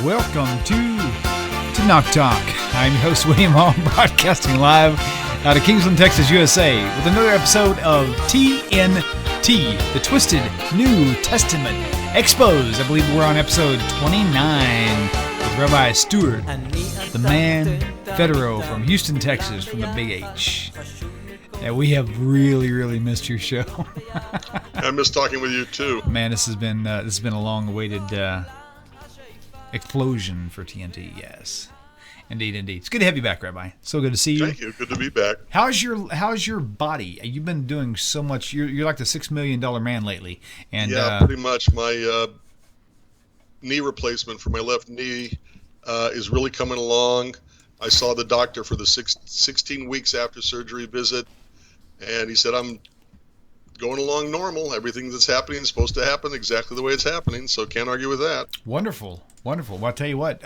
Welcome to Knock Talk. I'm your host, wil'Liam, broadcasting live out of Kingsland, Texas, USA, with another episode of TNT, the Twisted New Testament Exposed. I believe we're on episode 29 with Rabbi Stuart, the man Federow from Houston, Texas, from the Big H. Yeah, we have really missed your show. I miss talking with you too. Man, this has been a long-awaited explosion for TNT. Yes, indeed. It's good to have you back, Rabbi. So good to see you. Thank you. Good to be back. How's your body? You've been doing so much. You're like the $6 million man lately. And yeah, pretty much. My knee replacement for my left knee is really coming along. I saw the doctor for the 16 weeks after surgery visit, and he said I'm going along normal. Everything that's happening is supposed to happen exactly the way it's happening, so can't argue with that. Wonderful. Well, I'll tell you what,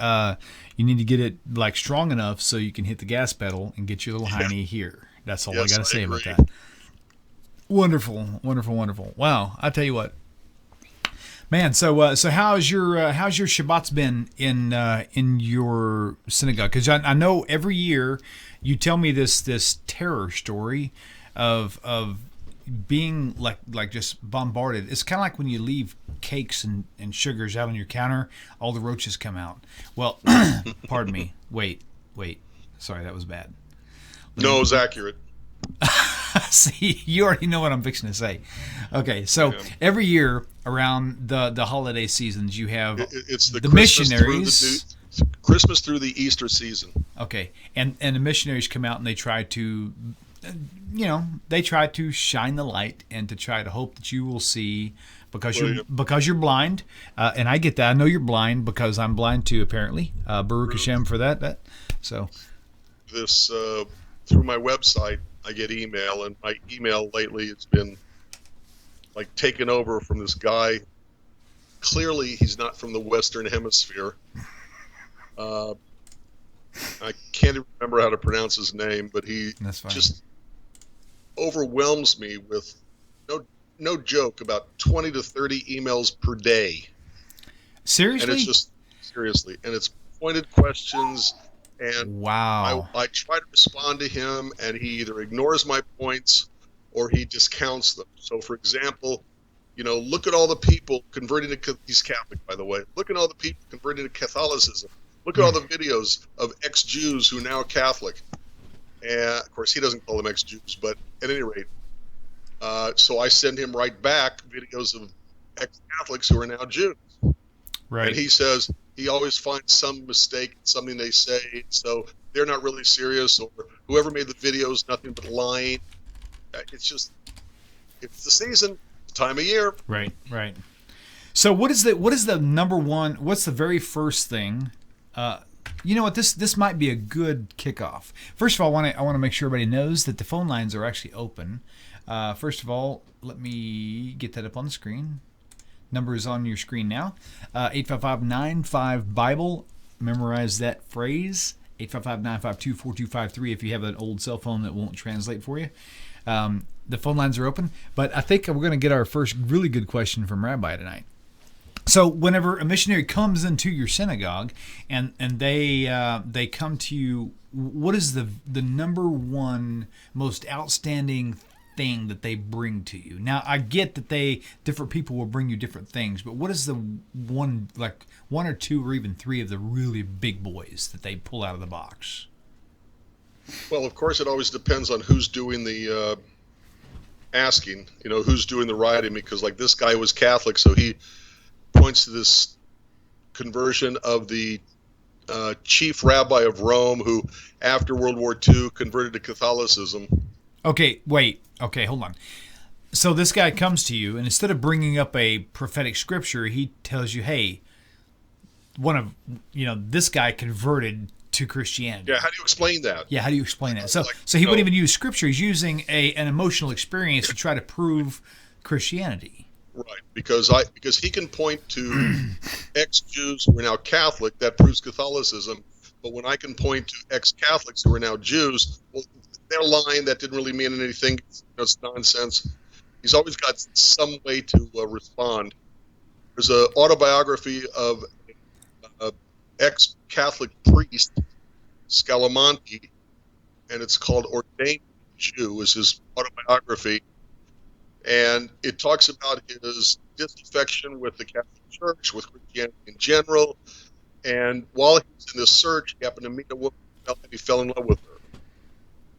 you need to get it like strong enough so you can hit the gas pedal and get your little hiney here. That's all I got to say about that. Wonderful. Wow, I'll tell you what. Man, so how's your Shabbat's been in your synagogue? Because I know every year you tell me this terror story of being like just bombarded. It's kind of like when you leave cakes and sugars out on your counter, all the roaches come out. Well, pardon me. Wait. Sorry, that was bad. No, it was accurate. See, you already know what I'm fixing to say. Okay, so every year around the holiday seasons, you have it's the missionaries. Christmas through the Easter season. Okay, and the missionaries come out and they try to, they try to shine the light and to try to hope that you will see because you're blind, and I get that. I know you're blind because I'm blind too. Apparently, Baruch Hashem for that. So this through my website, I get email, and my email lately it's been like taken over from this guy. Clearly, he's not from the Western Hemisphere. I can't even remember how to pronounce his name, but he just overwhelms me with no joke about 20 to 30 emails per day. Seriously? And it's just seriously, and it's pointed questions. And wow. I try to respond to him, and he either ignores my points or he discounts them. So, for example, look at all the people converting to, he's Catholic, by the way. Look at all the people converting to Catholicism. Look at all the videos of ex-Jews who are now Catholic. And, of course, he doesn't call them ex-Jews, but at any rate. So I send him right back videos of ex-Catholics who are now Jews. Right. And he says he always finds some mistake in something they say, so they're not really serious, or whoever made the videos, nothing but lying. It's the season, time of year. Right. So what is the number one? What's the very first thing? You know what? This might be a good kickoff. First of all, I want to make sure everybody knows that the phone lines are actually open. First of all, let me get that up on the screen. Number is on your screen now. 855-95-BIBLE. Memorize that phrase. 855-952-4253 if you have an old cell phone that won't translate for you. The phone lines are open, but I think we're going to get our first really good question from Rabbi tonight. So whenever a missionary comes into your synagogue and they come to you, what is the number one most outstanding thing that they bring to you? Now, I get that different people will bring you different things, but what is the one or two or even three of the really big boys that they pull out of the box? Well, of course, it always depends on who's doing the asking, who's doing the writing, because like this guy was Catholic, so he points to this conversion of the chief rabbi of Rome who, after World War II, converted to Catholicism. Okay, hold on. So this guy comes to you, and instead of bringing up a prophetic scripture, he tells you, hey, this guy converted to Christianity. Yeah, how do you explain that? Yeah, how do you explain that? So he wouldn't even use scripture. He's using an emotional experience to try to prove Christianity. Right, because he can point to ex-Jews who are now Catholic, that proves Catholicism. But when I can point to ex-Catholics who are now Jews, well, they're lying. That didn't really mean anything. It's nonsense. He's always got some way to respond. There's an autobiography of ex-Catholic priest, Scalamanti, and it's called Ordained Jew, is his autobiography. And it talks about his disaffection with the Catholic Church, with Christianity in general. And while he was in this search, he happened to meet a woman, and he fell in love with her.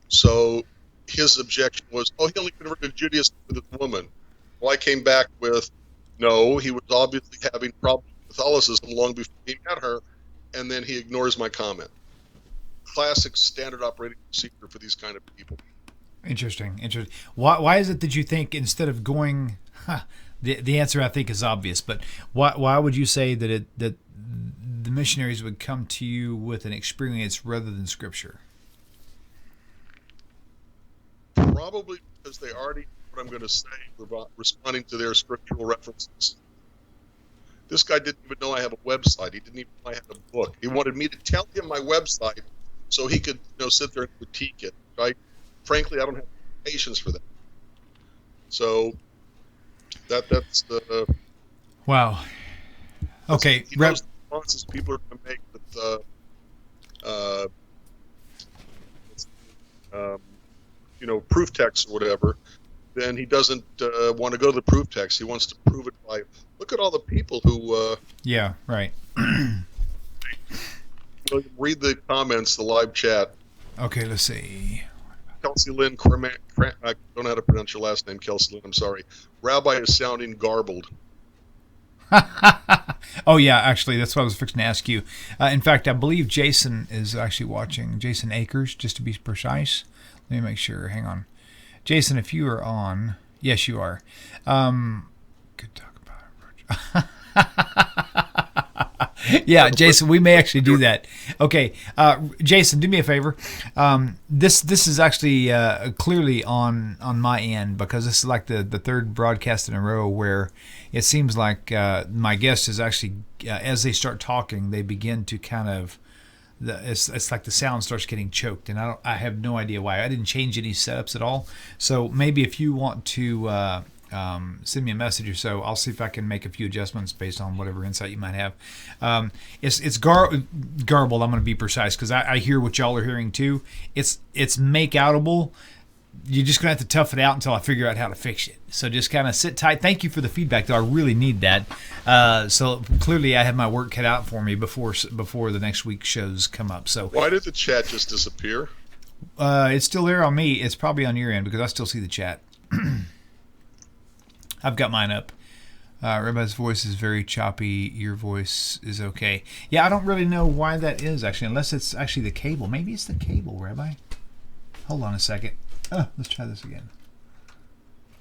So his objection was, he only converted to Judaism with this woman. Well, I came back with, no, he was obviously having problems with Catholicism long before he met her, and then he ignores my comment. Classic standard operating procedure for these kind of people. Interesting. Why is it that you think instead of going, the answer I think is obvious, but why would you say that that the missionaries would come to you with an experience rather than Scripture? Probably because they already know what I'm going to say, responding to their scriptural references. This guy didn't even know I have a website. He didn't even know I had a book. He wanted me to tell him my website so he could, sit there and critique it. Frankly, I don't have patience for that. So that's the wow. Okay. He knows the responses people are going to make with proof text or whatever. Then he doesn't want to go to the proof text. He wants to prove it by look at all the people who. Yeah. Right. Read the comments, the live chat. Okay. Let's see. Kelsey Lynn, I don't know how to pronounce your last name, Kelsey Lynn. I'm sorry. Rabbi is sounding garbled. Oh, yeah, actually, that's what I was fixing to ask you. In fact, I believe Jason is actually watching. Jason Akers, just to be precise. Let me make sure. Hang on. Jason, if you are on. Yes, you are. Could talk about it. Yeah, Jason, we may actually do that. Okay, Jason, do me a favor. This is actually clearly on my end because this is like the third broadcast in a row where it seems like my guest is actually, as they start talking, they begin to kind of, it's like the sound starts getting choked, and I have no idea why. I didn't change any setups at all. So maybe if you want to send me a message or so, I'll see if I can make a few adjustments based on whatever insight you might have. It's garbled. I'm going to be precise because I hear what y'all are hearing too. It's make-outable. You're just going to have to tough it out until I figure out how to fix it. So just kind of sit tight. Thank you for the feedback, though. I really need that. So clearly I have my work cut out for me before the next week's shows come up. So why did the chat just disappear? It's still there on me. It's probably on your end because I still see the chat. I've got mine up. Rabbi's voice is very choppy. Your voice is okay. Yeah, I don't really know why that is, actually, unless it's actually the cable. Maybe it's the cable, Rabbi. Hold on a second. Let's try this again.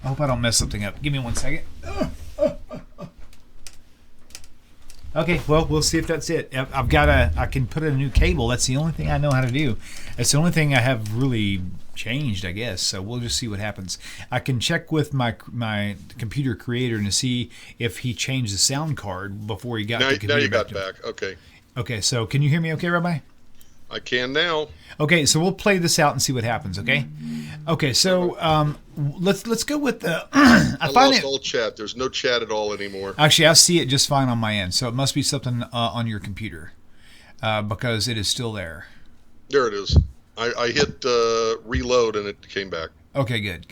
I hope I don't mess something up. Give me 1 second. Okay, well, we'll see if that's it. I can put in a new cable. That's the only thing I know how to do. It's the only thing I have really changed, I guess. So we'll just see what happens. I can check with my computer creator to see if he changed the sound card before he got the computer. Now you got back. Okay. Okay, so can you hear me okay, Rabbi? I can now. Okay, so we'll play this out and see what happens, okay? Okay, so let's go with the... I lost all chat. There's no chat at all anymore. Actually, I see it just fine on my end, so it must be something on your computer because it is still there. There it is. I hit reload and it came back. Okay, good.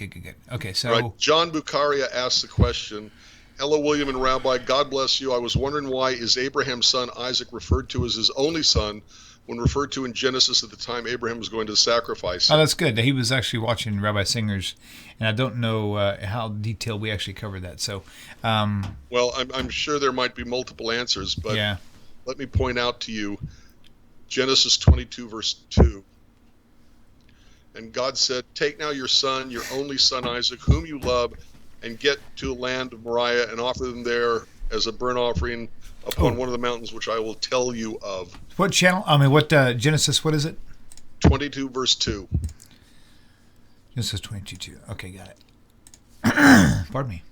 Okay, so... Right. John Bucaria asked the question, hello, William and Rabbi. God bless you. I was wondering why is Abraham's son Isaac referred to as his only son when referred to in Genesis at the time Abraham was going to sacrifice him? Oh, that's good. He was actually watching Rabbi Singer's, and I don't know how detailed we actually covered that. So, well, I'm sure there might be multiple answers, but yeah. Let me point out to you Genesis 22, verse 2. And God said, take now your son, your only son Isaac, whom you love, and get to the land of Moriah and offer them there as a burnt offering upon one of the mountains which I will tell you of. What channel? I mean, what Genesis? What is it? 22 verse 2. Genesis 22:2. Okay, got it. Pardon me.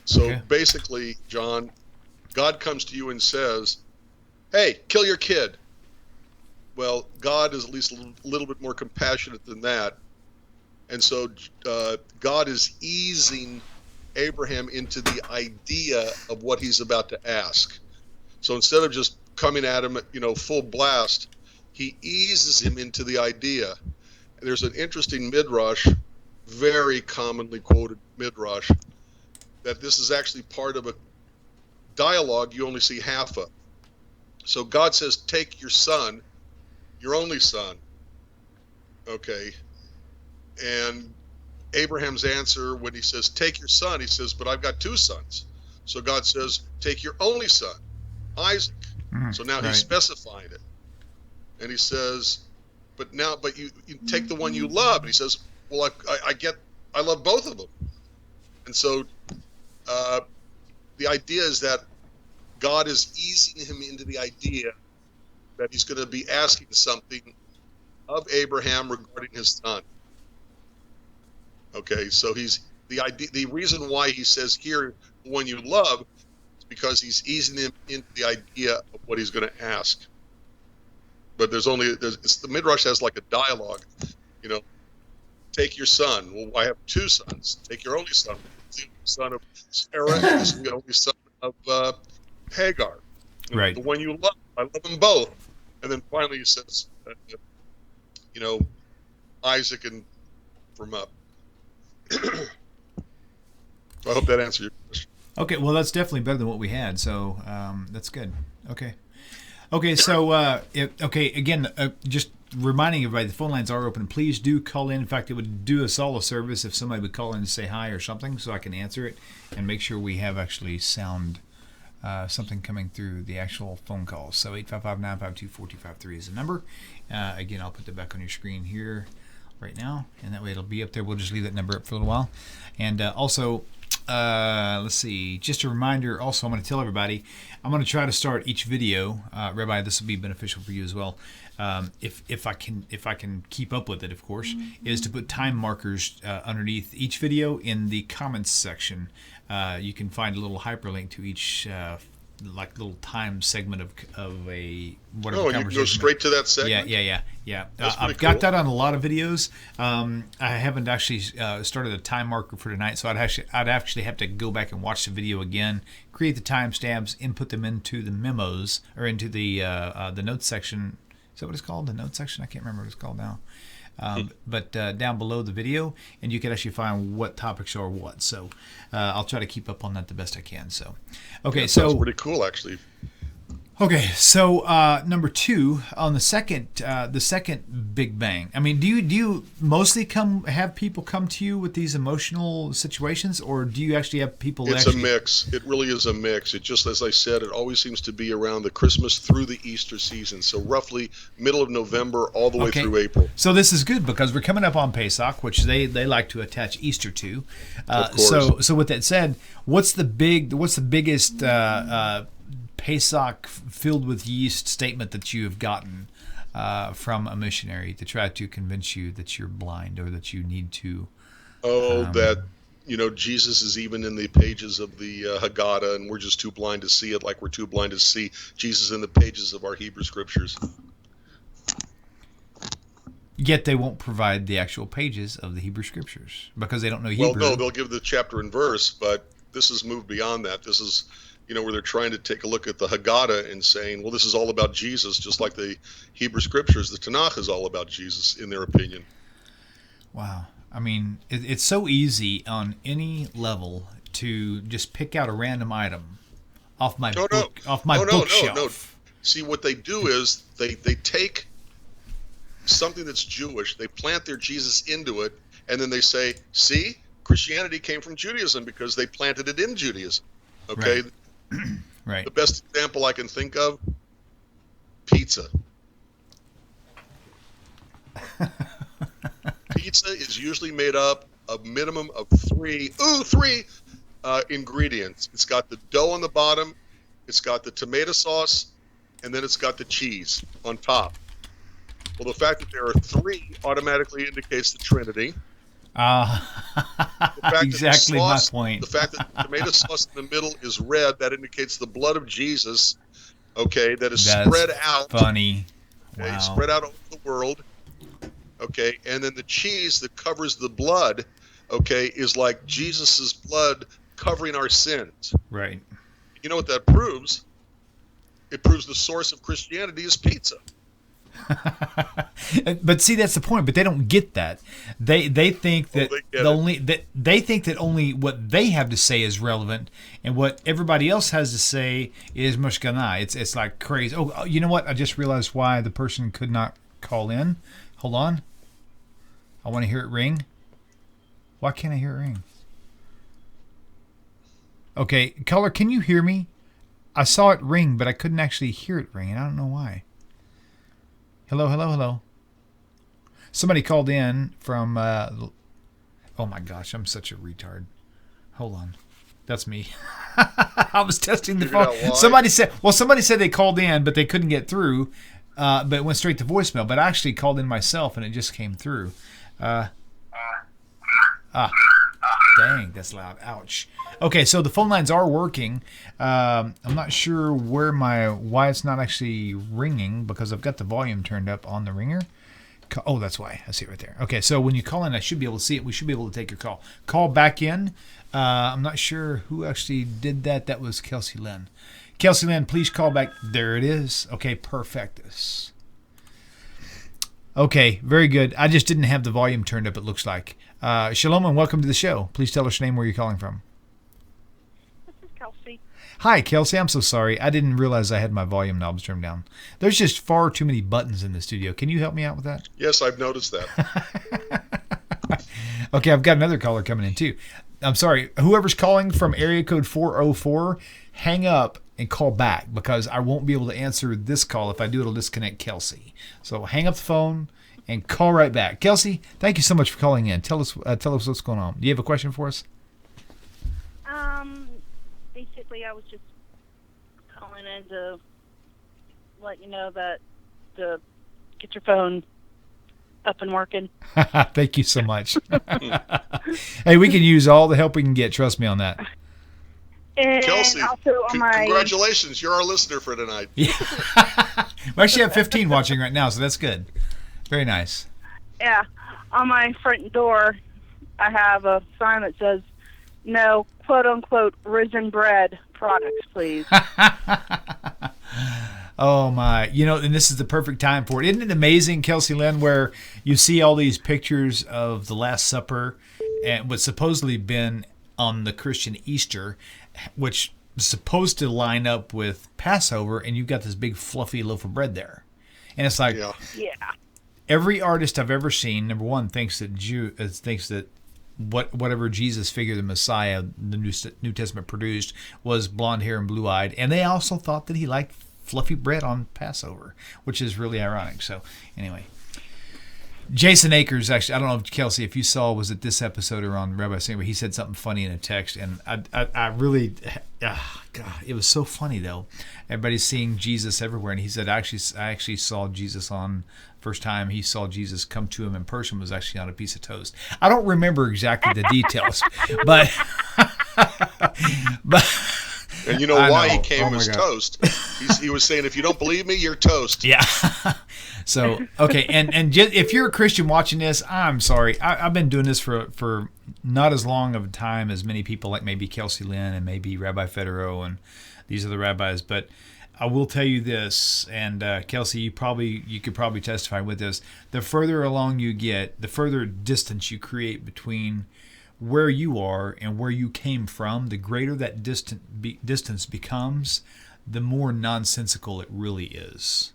So basically, John, God comes to you and says, "Hey, kill your kid." Well, God is at least a little bit more compassionate than that, and so God is easing Abraham into the idea of what he's about to ask. So instead of just coming at him, full blast, he eases him into the idea. And there's an interesting midrash, very commonly quoted midrash, that this is actually part of a dialogue you only see half of. So God says, take your son, your only son, okay? And Abraham's answer when he says, take your son, he says, but I've got two sons. So God says, take your only son, Isaac. So now he's specifying it. And he says, but you take the one you love. And he says, well, I love both of them. And so the idea is that God is easing him into the idea that he's going to be asking something of Abraham regarding his son. Okay, so the reason why he says here, the one you love, is because he's easing him into the idea of what he's going to ask. But the Midrash has like a dialogue, take your son. Well, I have two sons. Take your only son. The son of Sarah is the only son of Hagar. Right. The one you love. I love them both. And then finally he says, Isaac and from up. I hope that answers your question. Okay, well, that's definitely better than what we had, so that's good. Okay, so, again, just reminding everybody, the phone lines are open. Please do call in. In fact, it would do us all a service if somebody would call in and say hi or something so I can answer it and make sure we have actually sound something coming through the actual phone calls. So 855-952-4253 is the number. Again, I'll put that back on your screen here right now, and that way it'll be up there. We'll just leave that number up for a little while. And also, let's see, just a reminder also, I'm going to tell everybody, I'm going to try to start each video, Rabbi, this will be beneficial for you as well, if I can keep up with it, of course, is to put time markers underneath each video in the comments section. You can find a little hyperlink to each like little time segment of a whatever conversation. You can go straight to that segment? Yeah. I've got that on a lot of videos. I haven't actually started a time marker for tonight, so I'd actually have to go back and watch the video again, create the timestamps, input them into the memos or into the notes section. Is that what it's called? The notes section? I can't remember what it's called now. But down below the video, and you can actually find what topics are what. So I'll try to keep up on that the best I can. So, okay, sounds pretty cool, actually. Okay, so number two on the second Big Bang. I mean, do you mostly have people come to you with these emotional situations, or do you actually have people? It's a mix. It really is a mix. It just, as I said, it always seems to be around the Christmas through the Easter season. So roughly middle of November all the way through April. So this is good because we're coming up on Pesach, which they like to attach Easter to. Of course. So with that said, what's the biggest Pesach filled with yeast statement that you have gotten from a missionary to try to convince you that you're blind or that you need to? That Jesus is even in the pages of the Haggadah, and we're just too blind to see it, like we're too blind to see Jesus in the pages of our Hebrew scriptures. Yet they won't provide the actual pages of the Hebrew scriptures because they don't know Hebrew. Well, no, they'll give the chapter and verse, but this has moved beyond that. This is where they're trying to take a look at the Haggadah and saying, well, this is all about Jesus, just like the Hebrew scriptures. The Tanakh is all about Jesus, in their opinion. Wow. I mean, it's so easy on any level to just pick out a random item off my bookshelf. No. See, what they do is they take something that's Jewish, they plant their Jesus into it, and then they say, see, Christianity came from Judaism because they planted it in Judaism. Okay? Right. Right. The best example I can think of, pizza. Pizza is usually made up of minimum of three ingredients. It's got the dough on the bottom, it's got the tomato sauce, and then it's got the cheese on top. Well, the fact that there are three automatically indicates the Trinity. Exactly my point. The fact that the tomato sauce in the middle is red, that indicates the blood of Jesus, that is spread out. Funny. Wow. Spread out over the world. Okay, and then the cheese that covers the blood, is like Jesus's blood covering our sins. Right. You know what that proves? it proves the source of Christianity is pizza. But see, that's the point. But they don't get that. They think that they think that only what they have to say is relevant, and what everybody else has to say is mushkana. It's like crazy. Oh, you know what? I just realized why the person could not call in. Hold on. I want to hear it ring. Why can't I hear it ring? Okay, caller, can you hear me? I saw it ring, but I couldn't actually hear it ring, and I don't know why. Hello, hello, hello. Somebody called in from, oh my gosh, I'm such a retard. Hold on. That's me. I was testing the phone. Somebody said they called in, but they couldn't get through, but it went straight to voicemail. But I actually called in myself, and it just came through. Dang, that's loud. Ouch. Okay, so the phone lines are working. I'm not sure why it's not actually ringing, because I've got the volume turned up on the ringer. Oh, that's why. I see it right there. Okay, so when you call in, I should be able to see it. We should be able to take your call. Call back in. I'm not sure who actually did that. That was Kelsey Lynn. Kelsey Lynn, please call back. There it is. Okay, perfectus. Okay, very good. I just didn't have the volume turned up, it looks like. Shalom and welcome to the show. Please tell us your name, where you're calling from. This is Kelsey. Hi, Kelsey. I'm so sorry. I didn't realize I had my volume knobs turned down. There's just far too many buttons in the studio. Can you help me out with that? Yes, I've noticed that. Okay, I've got another caller coming in too. I'm sorry. Whoever's calling from area code 404, hang up and call back, because I won't be able to answer this call. If I do, it'll disconnect Kelsey. So hang up the phone and call right back. Kelsey, thank you so much for calling in. Tell us what's going on. Do you have a question for us? Basically, I was just calling in to let you know that to get your phone up and working. Thank you so much. Hey, we can use all the help we can get. Trust me on that. And Kelsey, also on congratulations. You're our listener for tonight. Yeah. We actually have 15 watching right now, so that's good. Very nice. Yeah. On my front door, I have a sign that says, no, quote-unquote, risen bread products, please. Oh, my. And this is the perfect time for it. Isn't it amazing, Kelsey Lynn, where you see all these pictures of the Last Supper and what's supposedly been on the Christian Easter, which is supposed to line up with Passover, and you've got this big fluffy loaf of bread there. And it's like, yeah. Every artist I've ever seen, number one, thinks that whatever Jesus figure, the Messiah, the New Testament produced, was blonde hair and blue-eyed. And they also thought that he liked fluffy bread on Passover, which is really ironic. So anyway, Jason Akers, actually, I don't know if Kelsey, if you saw, was it this episode or on Rabbi Singer, he said something funny in a text, and I really, God, it was so funny though. Everybody's seeing Jesus everywhere, and he said, I actually saw Jesus first time he saw Jesus come to him in person was actually on a piece of toast. I don't remember exactly the details, but and you know why he came as toast. He was saying, if you don't believe me, you're toast. Yeah. So, okay, and just, if you're a Christian watching this, I'm sorry. I've been doing this for not as long of a time as many people, like maybe Kelsey Lynn and maybe Rabbi Federow and these other rabbis, but I will tell you this, and Kelsey, you could probably testify with this. The further along you get, the further distance you create between where you are and where you came from, the greater that distance becomes, the more nonsensical it really is.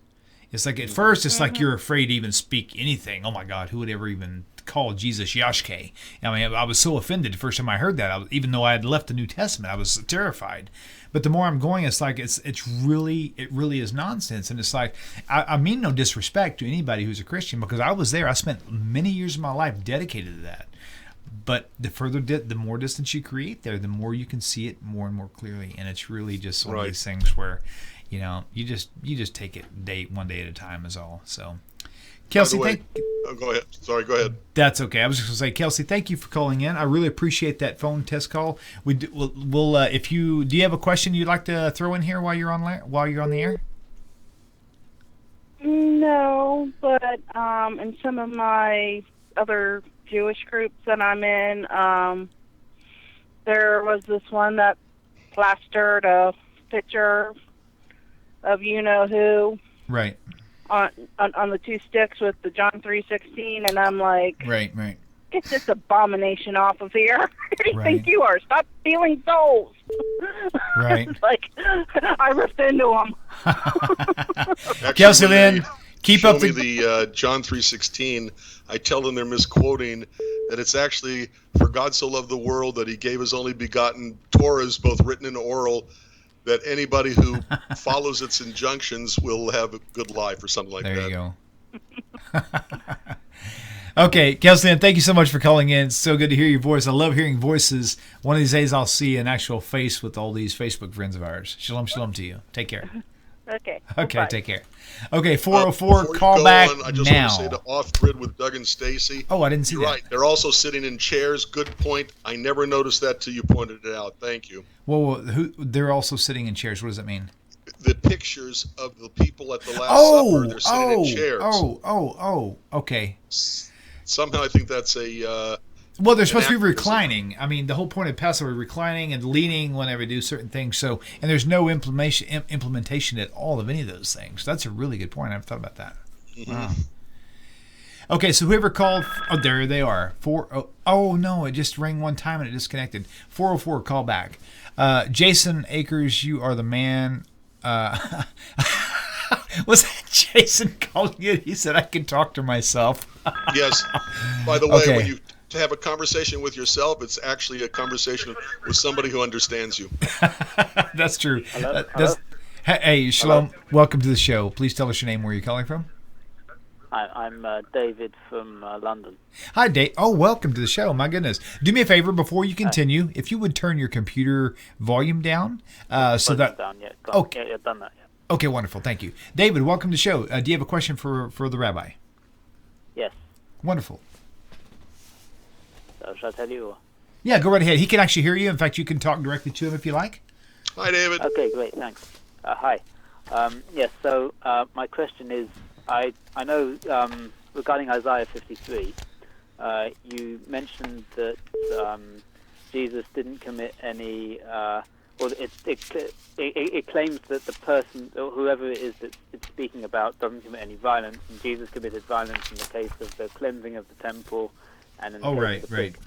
It's like at first, it's like you're afraid to even speak anything. Oh my God, who would ever even call Jesus Yashke? I mean, I was so offended the first time I heard that. Even though I had left the New Testament, I was terrified. But the more I'm going, it's like it really is nonsense. And it's like I mean no disrespect to anybody who's a Christian, because I was there. I spent many years of my life dedicated to that. But the more distance you create there, the more you can see it more and more clearly. And it's really just one of these things where, you just take it one day at a time is all. So, Kelsey, go ahead. Sorry, go ahead. That's okay. I was just going to say, Kelsey, thank you for calling in. I really appreciate that phone test call. Do you have a question you'd like to throw in here while you're on the air? No, but in some of my other Jewish groups that I'm in, there was this one that plastered a picture of you know who Right. on the two sticks with the John 3:16, and I'm like, Right. get this abomination off of here. Who do you Right. think you are? Stop stealing souls. Right. It's like, I ripped into him. Actually, Kelsey when they Lynn, keep show up me the. the John 3:16, I tell them they're misquoting that it's actually, for God so loved the world that he gave his only begotten. Torahs, both written and oral, that anybody who follows its injunctions will have a good life or something like There that. you go. Okay, Kelsey Lynn, thank you so much for calling in. It's so good to hear your voice. I love hearing voices. One of these days I'll see an actual face with all these Facebook friends of ours. Shalom to you. Take care. Okay. Okay, Bye. take care. Okay, 404, Before you call go back on, I just now. want to say to Off Grid with Doug and Stacy. Oh, I didn't see You're that. right. They're also sitting in chairs. Good point. I never noticed that till you pointed it out. Thank you. Well, they're also sitting in chairs. What does that mean? The pictures of the people at the Last Supper, they're sitting in chairs. Okay. Somehow I think that's a... Well, they're supposed to be anachronism. reclining. I mean, the whole point of Passover is reclining and leaning whenever they do certain things. So, and there's no implementation at all of any of those things. That's a really good point. I haven't thought about that. Mm-hmm. Wow. Okay, so whoever called, oh, there they are. Oh no, it just rang one time and it disconnected. 404, call back. Jason Akers, you are the man. Was that Jason calling you? He said I can talk to myself. Yes. By the way, Okay. when you have a conversation with yourself, it's actually a conversation with somebody who understands you. That's true. Hello? Hey, Shalom. Welcome to the show. Please tell us your name, where you're calling from. I'm David from London. Hi, Dave. Oh, welcome to the show. My goodness. Do me a favor before you continue. If you would turn your computer volume down, so that. Down yet? Okay. Yeah, done that. Yeah. Okay, wonderful. Thank you, David. Welcome to the show. Do you have a question for the rabbi? Yes. Wonderful. So shall I tell you? Or? Yeah, go right ahead. He can actually hear you. In fact, you can talk directly to him if you like. Hi, David. Okay, great. Thanks. Hi. Yes. So my question is, I know regarding Isaiah 53, you mentioned that Jesus didn't commit any. Or it claims that the person, or whoever it is that it's speaking about, doesn't commit any violence, and Jesus committed violence in the case of the cleansing of the temple, and in the case of the pig.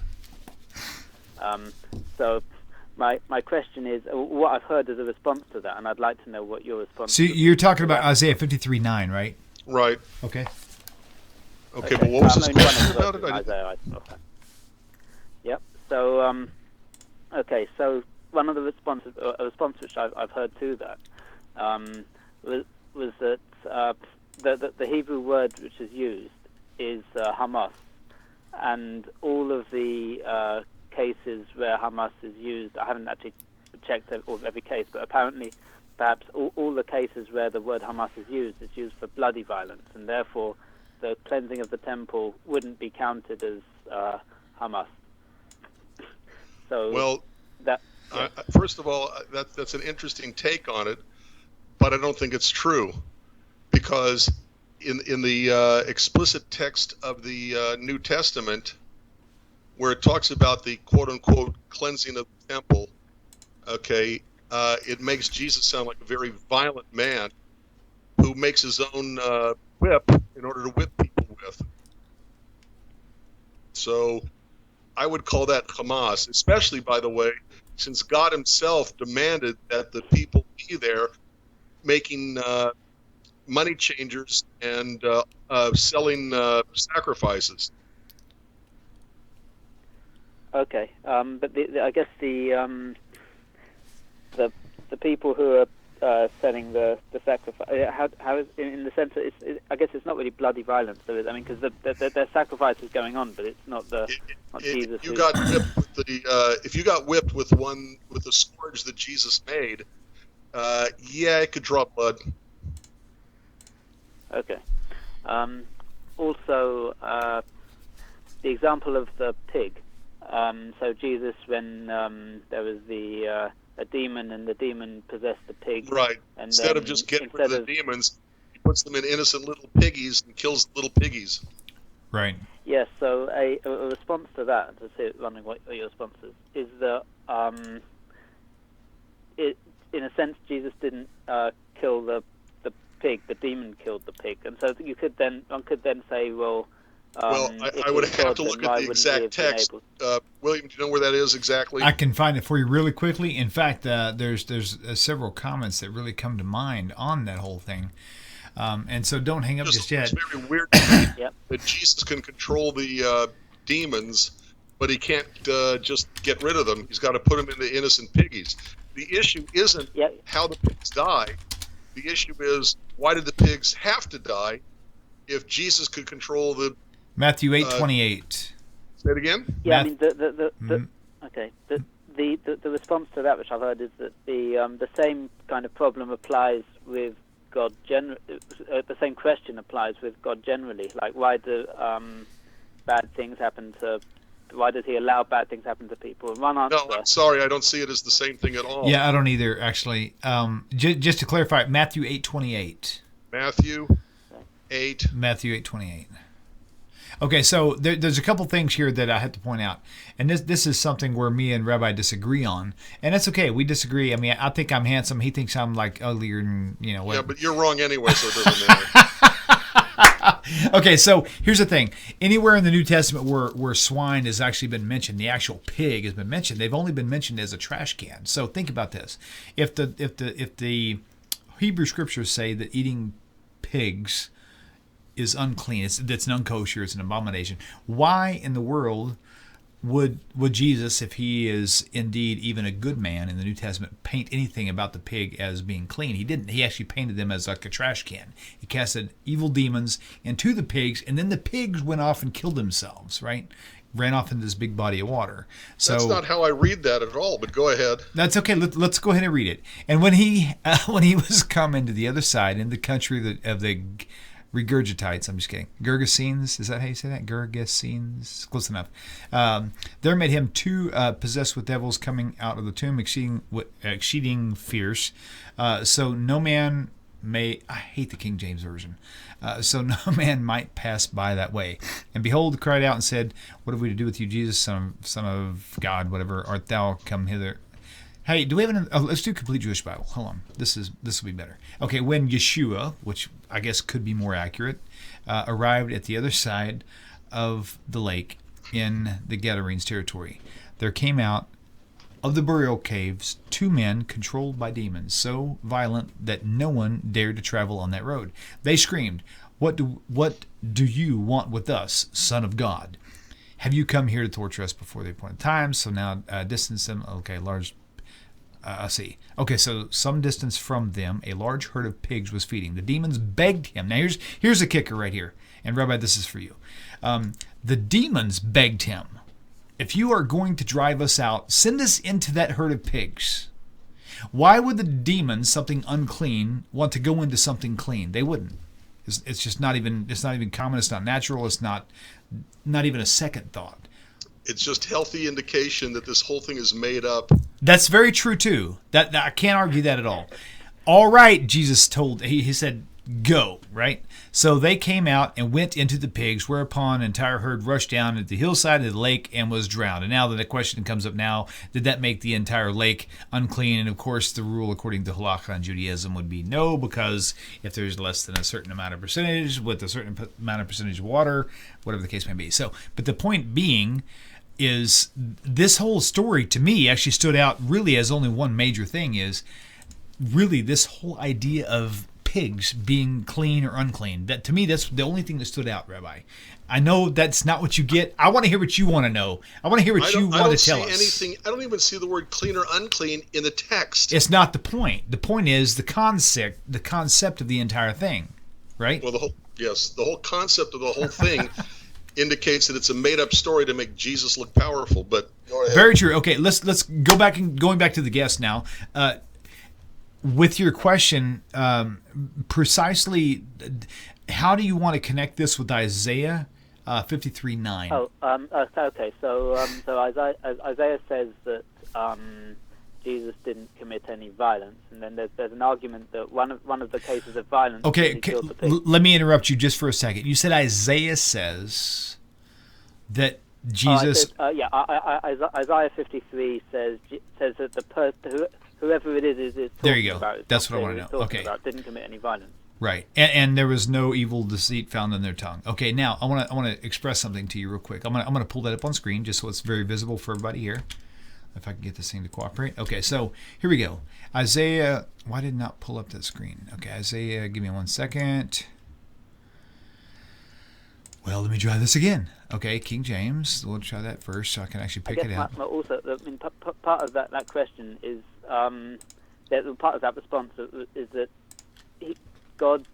So my question is, what I've heard as a response to that, and I'd like to know what your response. So you're talking about Isaiah 53:9, right? Right. Okay. Okay, but what was his question about it? Isaiah, Yep. So okay, so one of the responses, a response which I've heard to that, was that the Hebrew word which is used is Hamas, and all of the cases where Hamas is used, I haven't actually checked every case, but apparently, perhaps all the cases where the word Hamas is used for bloody violence, and therefore the cleansing of the temple wouldn't be counted as Hamas. So Well, that. first of all, that's an interesting take on it, but I don't think it's true, because in the explicit text of the New Testament, where it talks about the quote-unquote cleansing of the temple, okay, it makes Jesus sound like a very violent man who makes his own whip in order to whip people with. So I would call that Hamas, especially, by the way, since God himself demanded that the people be there making money changers and selling sacrifices. Okay, but I guess the people who are selling the sacrifice, how is, in the sense that I guess it's not really bloody violence, though. I mean, because their sacrifice is going on, but it's not Jesus. If you got whipped with if you got whipped with the scourge that Jesus made, yeah, it could draw blood. Okay. Also, the example of the pig. So Jesus, when there was a demon, and the demon possessed the pig. Right. And instead of just getting rid of the demons, he puts them in innocent little piggies and kills little piggies. Right. Yes. So a response to that, to say, wondering what your response is that in a sense Jesus didn't kill the demon killed the pig, and so one could then say, well, if I would he's have God, to look then at why the wouldn't he have exact been text. able- William, do you know where that is exactly? I can find it for you really quickly. In fact, there's several comments that really come to mind on that whole thing. And so don't hang up just yet. It's very weird to me Yep. that Jesus can control the demons, but he can't just get rid of them. He's got to put them in the innocent piggies. The issue isn't Yep. how the pigs die. The issue is, why did the pigs have to die if Jesus could control the... Matthew 8:28. Say it again? Yeah, I Math- mean okay. The response to that, which I've heard, is that the same kind of problem applies with God the same question applies with God generally. Like, why do bad things happen to? Why does He allow bad things happen to people? And one answer. No, I'm sorry, I don't see it as the same thing at all. Yeah, I don't either, actually. Just to clarify, Matthew 8:28. Matthew 8. Matthew 8:28. Okay, so there's a couple things here that I have to point out, and this is something where me and Rabbi disagree on, and that's okay. We disagree. I mean, I think I'm handsome. He thinks I'm like uglier, and what. Yeah, but you're wrong anyway, so it doesn't matter. Okay, so here's the thing. Anywhere in the New Testament where swine has actually been mentioned, the actual pig has been mentioned, they've only been mentioned as a trash can. So think about this. If the Hebrew scriptures say that eating pigs is unclean, it's an unkosher, it's an abomination, why in the world would Jesus, if he is indeed even a good man in the New Testament, paint anything about the pig as being clean? He didn't. He actually painted them as like a trash can. He casted evil demons into the pigs, and then the pigs went off and killed themselves, right? Ran off into this big body of water. So That's not how I read that at all, but go ahead. that's okay. Let's go ahead and read it. And when he was coming to the other side, in the country of the Regurgitites, I'm just kidding. Gergesenes, is that how you say that? Gergesenes? Close enough. There met him two possessed with devils coming out of the tomb, exceeding fierce. So no man may, I hate the King James Version, so no man might pass by that way. And behold, cried out and said, what have we to do with you, Jesus, son of God, whatever, art thou come hither? Hey, do we have let's do complete Jewish Bible. Hold on. This will be better. Okay, when Yeshua, which I guess could be more accurate, arrived at the other side of the lake in the Gadarenes territory, there came out of the burial caves 2 men controlled by demons, so violent that no one dared to travel on that road. They screamed, What do you want with us, Son of God? Have you come here to torture us before the appointed time? So now distance them. Okay, large... I see. Okay, so some distance from them, a large herd of pigs was feeding. The demons begged him. Now here's the kicker right here. And Rabbi, this is for you. The demons begged him, if you are going to drive us out, send us into that herd of pigs. Why would the demons, something unclean, want to go into something clean? They wouldn't. It's just not even. It's not even common. It's not natural. It's not even a second thought. It's just healthy indication that this whole thing is made up. That's very true too. That I can't argue that at all. All right, Jesus told. He said, "Go." Right. So they came out and went into the pigs, whereupon an entire herd rushed down at the hillside of the lake and was drowned. And now the question comes up now, did that make the entire lake unclean? And of course, the rule according to Halakha and Judaism would be no, because if there's less than a certain amount of percentage with a certain amount of percentage of water, whatever the case may be. So, but the point being is this whole story to me actually stood out really as only one major thing, is really this whole idea of pigs being clean or unclean. That to me, that's the only thing that stood out, Rabbi. I know that's not what you get. I want to hear what you want to know. I want to hear what you want to tell us. I don't even see the word clean or unclean in the text. It's not the point. The point is the concept of the entire thing, right? Well, the whole concept of the whole thing indicates that it's a made-up story to make Jesus look powerful. But go ahead. Very true. Okay, let's go back and going back to the guest now. With your question, precisely, how do you want to connect this with Isaiah 53:9? Okay. So Isaiah says that Jesus didn't commit any violence, and then there's an argument that one of the cases of violence. Okay, let me interrupt you just for a second. You said Isaiah says that Jesus. Isaiah 53 says that whoever it is there you go. about, That's what I want to know. Okay. Didn't commit any violence. Right, and there was no evil deceit found in their tongue. Okay, now I want to express something to you real quick. I'm gonna pull that up on screen just so it's very visible for everybody here. If I can get this thing to cooperate. Okay, so here we go. Isaiah. Why did it not pull up that screen? Okay, Isaiah. Give me 1 second. Well, let me try this again. Okay, King James. We'll try that first so I can actually pick it out. Also, part of that question is that part of that response is that God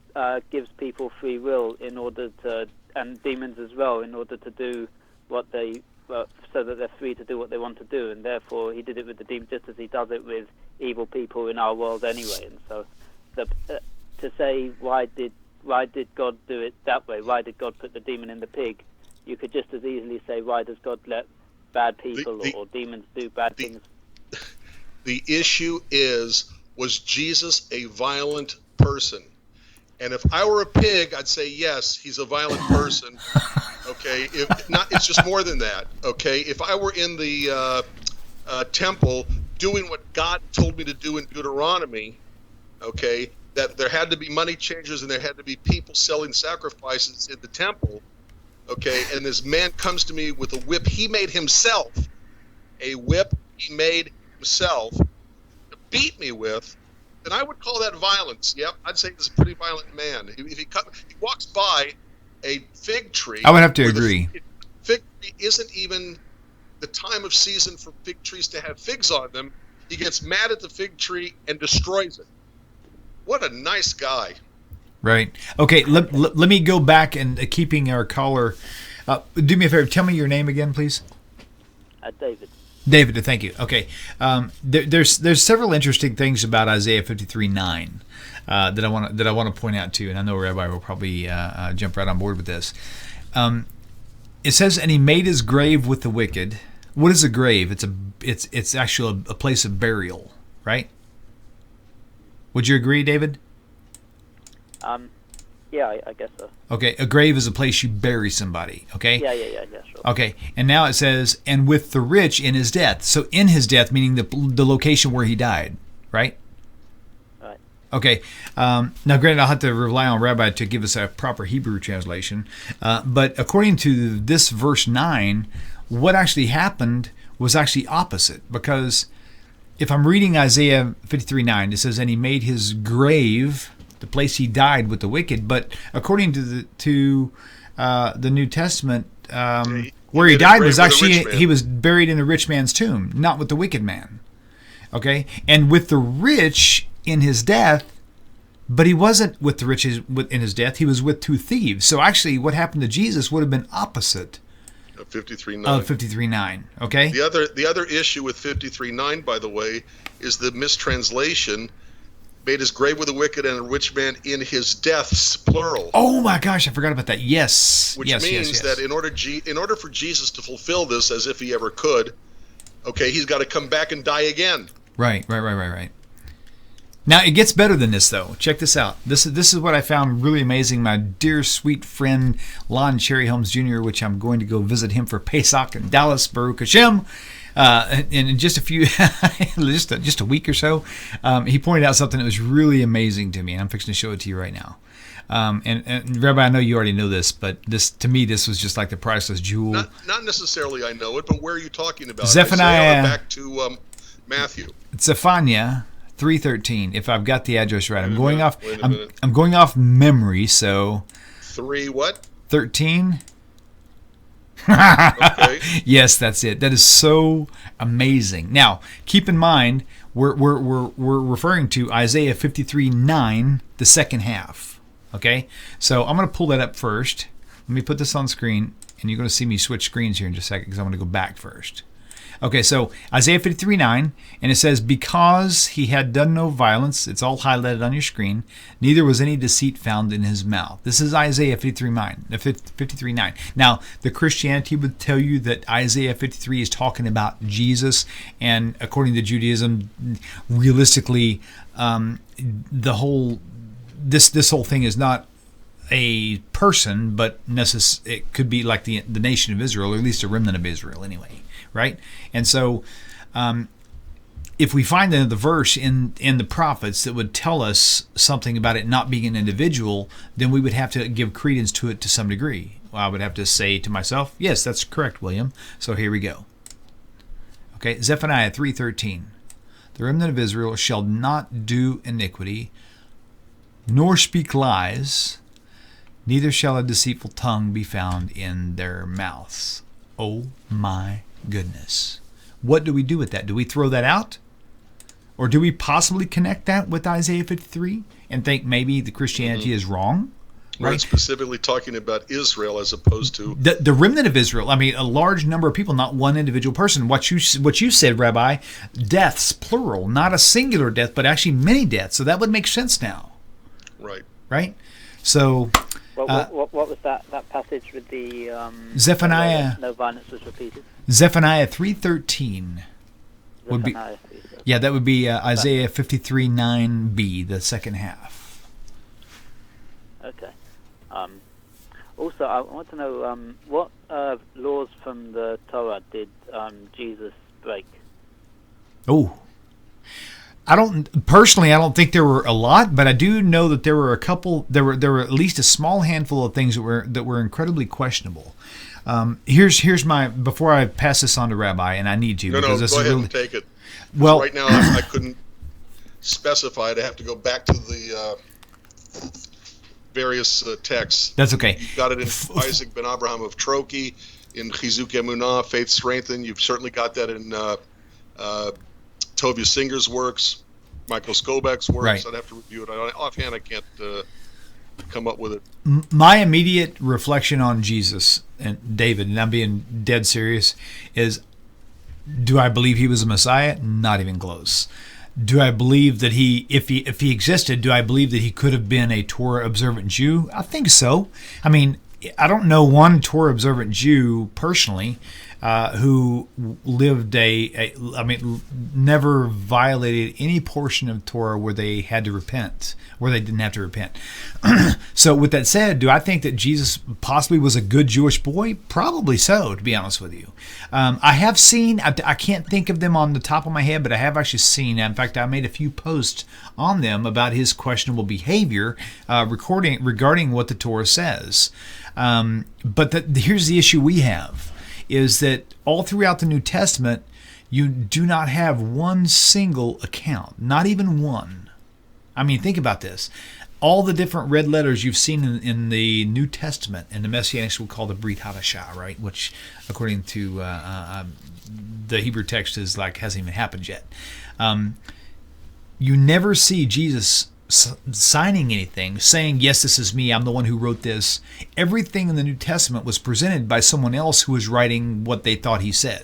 gives people free will in order to, and demons as well, in order to do what they, so that they're free to do what they want to do, and therefore He did it with the demons just as He does it with evil people in our world anyway. And so, to say why did God do it that way? Why did God put the demon in the pig? You could just as easily say, why does God let bad people or demons do bad things? The issue is, was Jesus a violent person? And if I were a pig, I'd say, yes, he's a violent person. Okay, if not, it's just more than that. Okay, if I were in the temple doing what God told me to do in Deuteronomy, okay, that there had to be money changers and there had to be people selling sacrifices in the temple, okay, and this man comes to me with a whip he made himself, a whip he made himself, to beat me with, then I would call that violence. Yep, I'd say he's a pretty violent man. If he walks by a fig tree, I would have to agree. Fig tree isn't even the time of season for fig trees to have figs on them. He gets mad at the fig tree and destroys it. What a nice guy. Right. Okay, let me go back and keeping our caller. Do me a favor. Tell me your name again, please. David. David, thank you. Okay. There's several interesting things about Isaiah 53:9 that I want to point out to you, and I know Rabbi will probably jump right on board with this. It says, "And he made his grave with the wicked." What is a grave? It's actually a place of burial, right? Would you agree, David? Yeah, I guess so. Okay, a grave is a place you bury somebody, okay? Yeah, sure. Okay, and now it says, "And with the rich in his death." So in his death, meaning the location where he died, right? Right. Okay, now granted, I'll have to rely on Rabbi to give us a proper Hebrew translation, but according to this verse 9, what actually happened was actually opposite, because if I'm reading Isaiah 53:9, it says, "And he made his grave," the place he died, "with the wicked." But according to the New Testament, where he died was actually, he was buried in a rich man's tomb, not with the wicked man. Okay, and with the rich in his death, but he wasn't with the rich in his death. He was with two thieves. So actually, what happened to Jesus would have been opposite of 53:9. Of 53:9. Okay. The other issue with 53:9, by the way, is the mistranslation. Made his grave with the wicked and a rich man in his deaths, plural. Oh my gosh, I forgot about that. Yes. Which means that in order for Jesus to fulfill this as if he ever could, okay, he's got to come back and die again. Right. Now it gets better than this though. Check this out. This is what I found really amazing. My dear sweet friend Lon Cherry Holmes Jr., which I'm going to go visit him for Pesach in Dallas, Baruch Hashem. In just a few, just a week or so, he pointed out something that was really amazing to me, and I'm fixing to show it to you right now. And Rabbi, I know you already know this, but to me, this was just like the priceless jewel. Not necessarily I know it, but where are you talking about? Zephaniah. Back to Matthew. Zephaniah 3:13. If I've got the address right, I'm going off memory. So 3 what? 13. Okay. Yes, that's it. That is so amazing. Now, keep in mind, we're referring to Isaiah 53:9, the second half. Okay, so I'm going to pull that up first. Let me put this on screen, and you're going to see me switch screens here in just a second because I'm going to go back first. Okay, so Isaiah 53:9, and it says, "Because he had done no violence," it's all highlighted on your screen, "neither was any deceit found in his mouth." This is Isaiah 53:9. Now, the Christianity would tell you that Isaiah 53 is talking about Jesus, and according to Judaism, realistically, the whole this whole thing is not a person, but it could be like the nation of Israel, or at least a remnant of Israel anyway. Right? And so if we find the verse in the prophets that would tell us something about it not being an individual, then we would have to give credence to it to some degree. Well, I would have to say to myself, yes, that's correct, William. So here we go. Okay, Zephaniah 3:13. The remnant of Israel shall not do iniquity, nor speak lies, neither shall a deceitful tongue be found in their mouths. Oh my goodness. What do we do with that? Do we throw that out? Or do we possibly connect that with Isaiah 53 and think maybe the Christianity is wrong? Right. We're specifically talking about Israel as opposed to the remnant of Israel. I mean, a large number of people, not one individual person. What you said, Rabbi, deaths, plural, not a singular death, but actually many deaths. So that would make sense now. Right. Right? So... What was that passage with the... Zephaniah... No violence was repeated? Zephaniah 3:13. Would be, yeah, that would be Isaiah 53:9b, the second half. Okay. Also, I want to know what laws from the Torah did Jesus break? Oh, I don't think there were a lot, but I do know that there were a couple. There were at least a small handful of things that were incredibly questionable. Here's my, before I pass this on to Rabbi, and I need to, because this go is ahead really, and take it. Well, right now I couldn't specify it. I have to go back to the various texts. That's okay. You've got it in Isaac ben Abraham of Troki, in Chizuk Emunah, Faith Strengthened. You've certainly got that in Tovia Singer's works, Michael Skobac's works. Right. I'd have to review it. Offhand, I can't come up with it. My immediate reflection on Jesus and David, and I'm being dead serious, is, do I believe he was a Messiah? Not even close. Do I believe that if he existed, do I believe that he could have been a Torah observant Jew? I think so. I mean, I don't know one Torah observant Jew personally who lived never violated any portion of Torah where they had to repent, where they didn't have to repent. So with that said, do I think that Jesus possibly was a good Jewish boy? Probably so, to be honest with you. I have seen, I can't think of them on the top of my head, but I have actually seen, in fact, I made a few posts on them about his questionable behavior regarding what the Torah says. But here's the issue we have, is that all throughout the New Testament, you do not have one single account, not even one. I mean, think about this. All the different red letters you've seen in the New Testament, and the Messianics will call the Brit Hadashah, right? Which, according to the Hebrew text, is like hasn't even happened yet. You never see Jesus signing anything, saying, yes, this is me, I'm the one who wrote this. Everything in the New Testament was presented by someone else who was writing what they thought he said.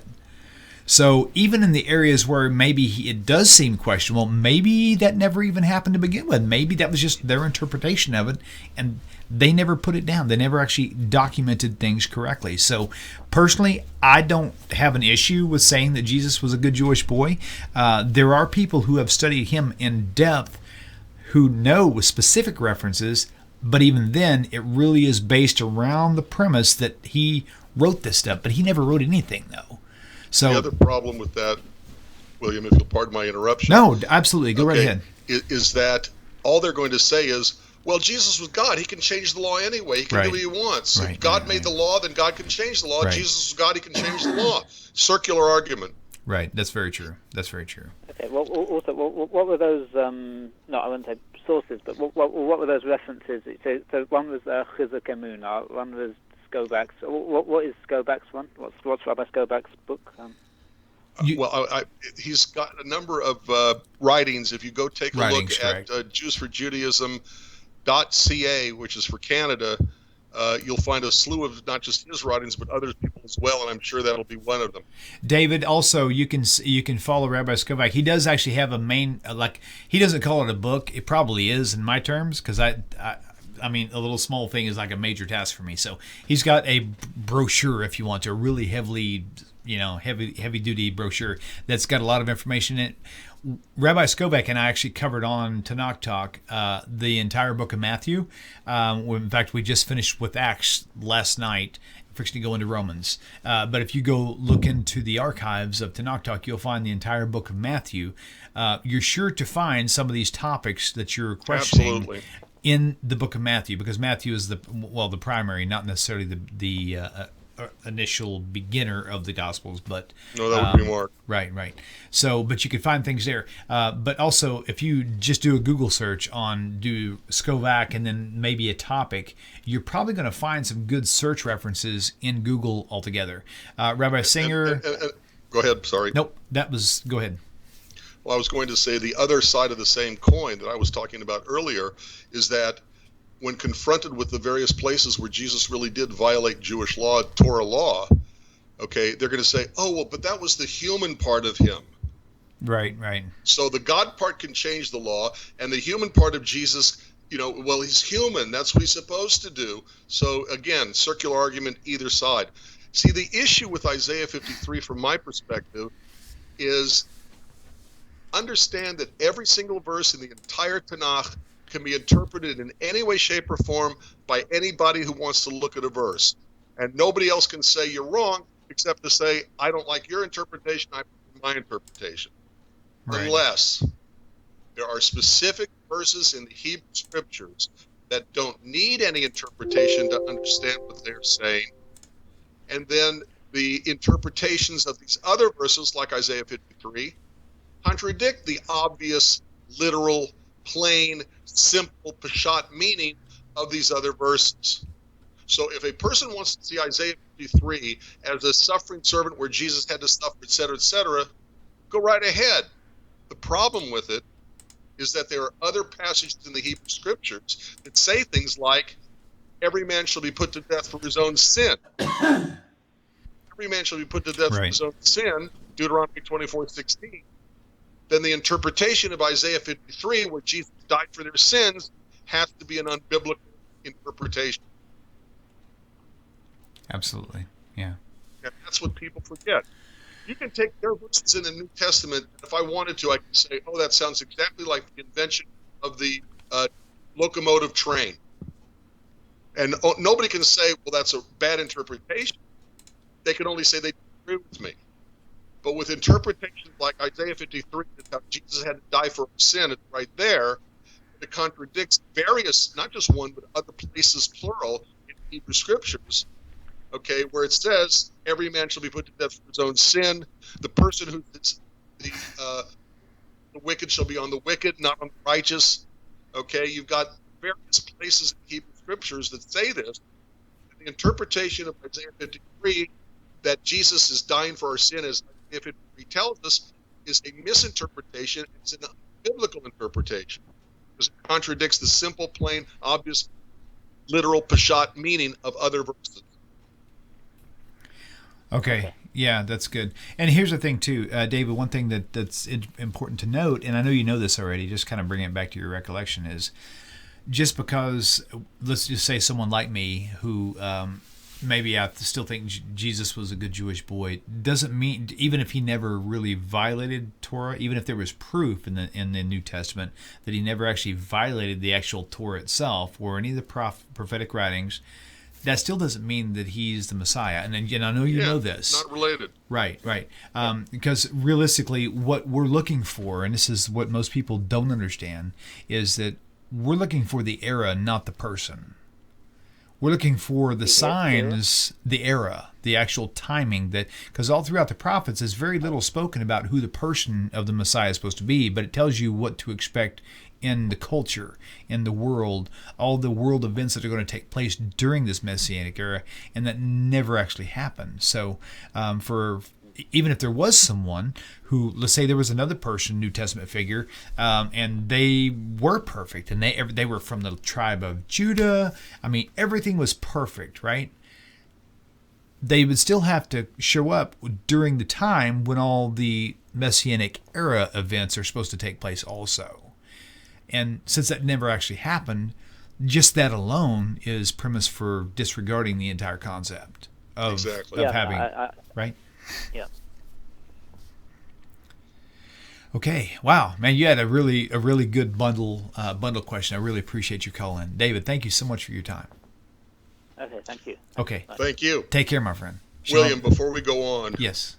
So even in the areas where maybe it does seem questionable, maybe that never even happened to begin with. Maybe that was just their interpretation of it, and they never put it down. They never actually documented things correctly. So personally, I don't have an issue with saying that Jesus was a good Jewish boy. There are people who have studied him in depth who know with specific references, but even then, it really is based around the premise that he wrote this stuff, but he never wrote anything, though. So the other problem with that, William, if you'll pardon my interruption. No, absolutely. Go right ahead. Is that all they're going to say is, well, Jesus was God. He can change the law anyway. He can do what he wants. If God made the law, then God can change the law. Jesus was God. He can change the law. Circular argument. Right. That's very true. That's very true. Okay. Well, also, what were those? No, I wouldn't say sources, but what were those references? So one was Chizuk Emunah, one was Skobac's. What is Skobac's one? What's Rabbi Skobac's book? He's got a number of writings. If you go take a look at JewsForJudaism.ca, which is for Canada, you'll find a slew of not just his writings, but other people as well, and I'm sure that'll be one of them. David, also, you can follow Rabbi Skobac. He does actually have a main, he doesn't call it a book. It probably is in my terms, because I mean, a little small thing is like a major task for me. So he's got a brochure, if you want to, really heavily heavy duty brochure that's got a lot of information in it. Rabbi Skobac and I actually covered on TORAH Talk the entire book of Matthew. In fact, we just finished with Acts last night. Fixing to go into Romans. But if you go look into the archives of TORAH Talk, you'll find the entire book of Matthew. You're sure to find some of these topics that you're questioning Absolutely. in the book of Matthew, because Matthew is the primary, not necessarily the initial beginner of the Gospels, but No, that would be Mark. Right. So, but you can find things there. But also, if you just do a Google search on Skobac and then maybe a topic, you're probably going to find some good search references in Google altogether. Rabbi Singer. And go ahead. Sorry. Nope. Go ahead. Well, I was going to say the other side of the same coin that I was talking about earlier is that when confronted with the various places where Jesus really did violate Jewish law, Torah law, okay, they're going to say, oh, well, but that was the human part of him. Right. So the God part can change the law, and the human part of Jesus, well, he's human. That's what he's supposed to do. So again, circular argument either side. See, the issue with Isaiah 53 from my perspective is understand that every single verse in the entire Tanakh can be interpreted in any way, shape, or form by anybody who wants to look at a verse. And nobody else can say you're wrong except to say, I don't like your interpretation, I prefer my interpretation. Right. Unless there are specific verses in the Hebrew scriptures that don't need any interpretation to understand what they're saying. And then the interpretations of these other verses, like Isaiah 53, contradict the obvious, literal, plain, simple, Peshat meaning of these other verses. So if a person wants to see Isaiah 53 as a suffering servant where Jesus had to suffer, etc., go right ahead. The problem with it is that there are other passages in the Hebrew scriptures that say things like, every man shall be put to death for his own sin. Every man shall be put to death for his own sin, Deuteronomy 24:16. Then the interpretation of Isaiah 53, where Jesus died for their sins, has to be an unbiblical interpretation. Absolutely, yeah. And that's what people forget. You can take their verses in the New Testament, and if I wanted to, I could say, oh, that sounds exactly like the invention of the locomotive train. And nobody can say, well, that's a bad interpretation. They can only say they agree with me. But with interpretations like Isaiah 53, that Jesus had to die for sin, it's right there. It contradicts various, not just one, but other places, plural, in Hebrew scriptures, okay, where it says, every man shall be put to death for his own sin. The person who is the wicked shall be on the wicked, not on the righteous. Okay, you've got various places in Hebrew scriptures that say this. The interpretation of Isaiah 53 that Jesus is dying for our sin, as Isaiah 53 tells us, is a misinterpretation. It's an biblical interpretation because it contradicts the simple, plain, obvious, literal Peshat meaning of other verses. Okay. Yeah, that's good. And here's the thing, too, David, one thing that's important to note, and I know you know this already, just kind of bringing it back to your recollection, is just because, let's just say someone like me who maybe I still think Jesus was a good Jewish boy, doesn't mean, even if he never really violated Torah, even if there was proof in the New Testament that he never actually violated the actual Torah itself or any of the prophetic writings, that still doesn't mean that he's the Messiah. And again, I know you know this. Not related. Right. Because realistically, what we're looking for, and this is what most people don't understand, is that we're looking for the era, not the person. We're looking for the signs, the era, the actual timing, that because all throughout the prophets, there's very little spoken about who the person of the Messiah is supposed to be, but it tells you what to expect in the culture, in the world, all the world events that are going to take place during this Messianic era, and that never actually happened. So even if there was someone who, let's say there was another person, New Testament figure, and they were perfect, and they were from the tribe of Judah, I mean, everything was perfect, right? They would still have to show up during the time when all the Messianic era events are supposed to take place also. And since that never actually happened, just that alone is premise for disregarding the entire concept of having, right? Yeah. Okay. Wow, man, you had a really good bundle question. I really appreciate you calling, David. Thank you so much for your time. Okay, thank you. Okay. Thank you. Take care, my friend. William, Shalom. before we go on, Yes.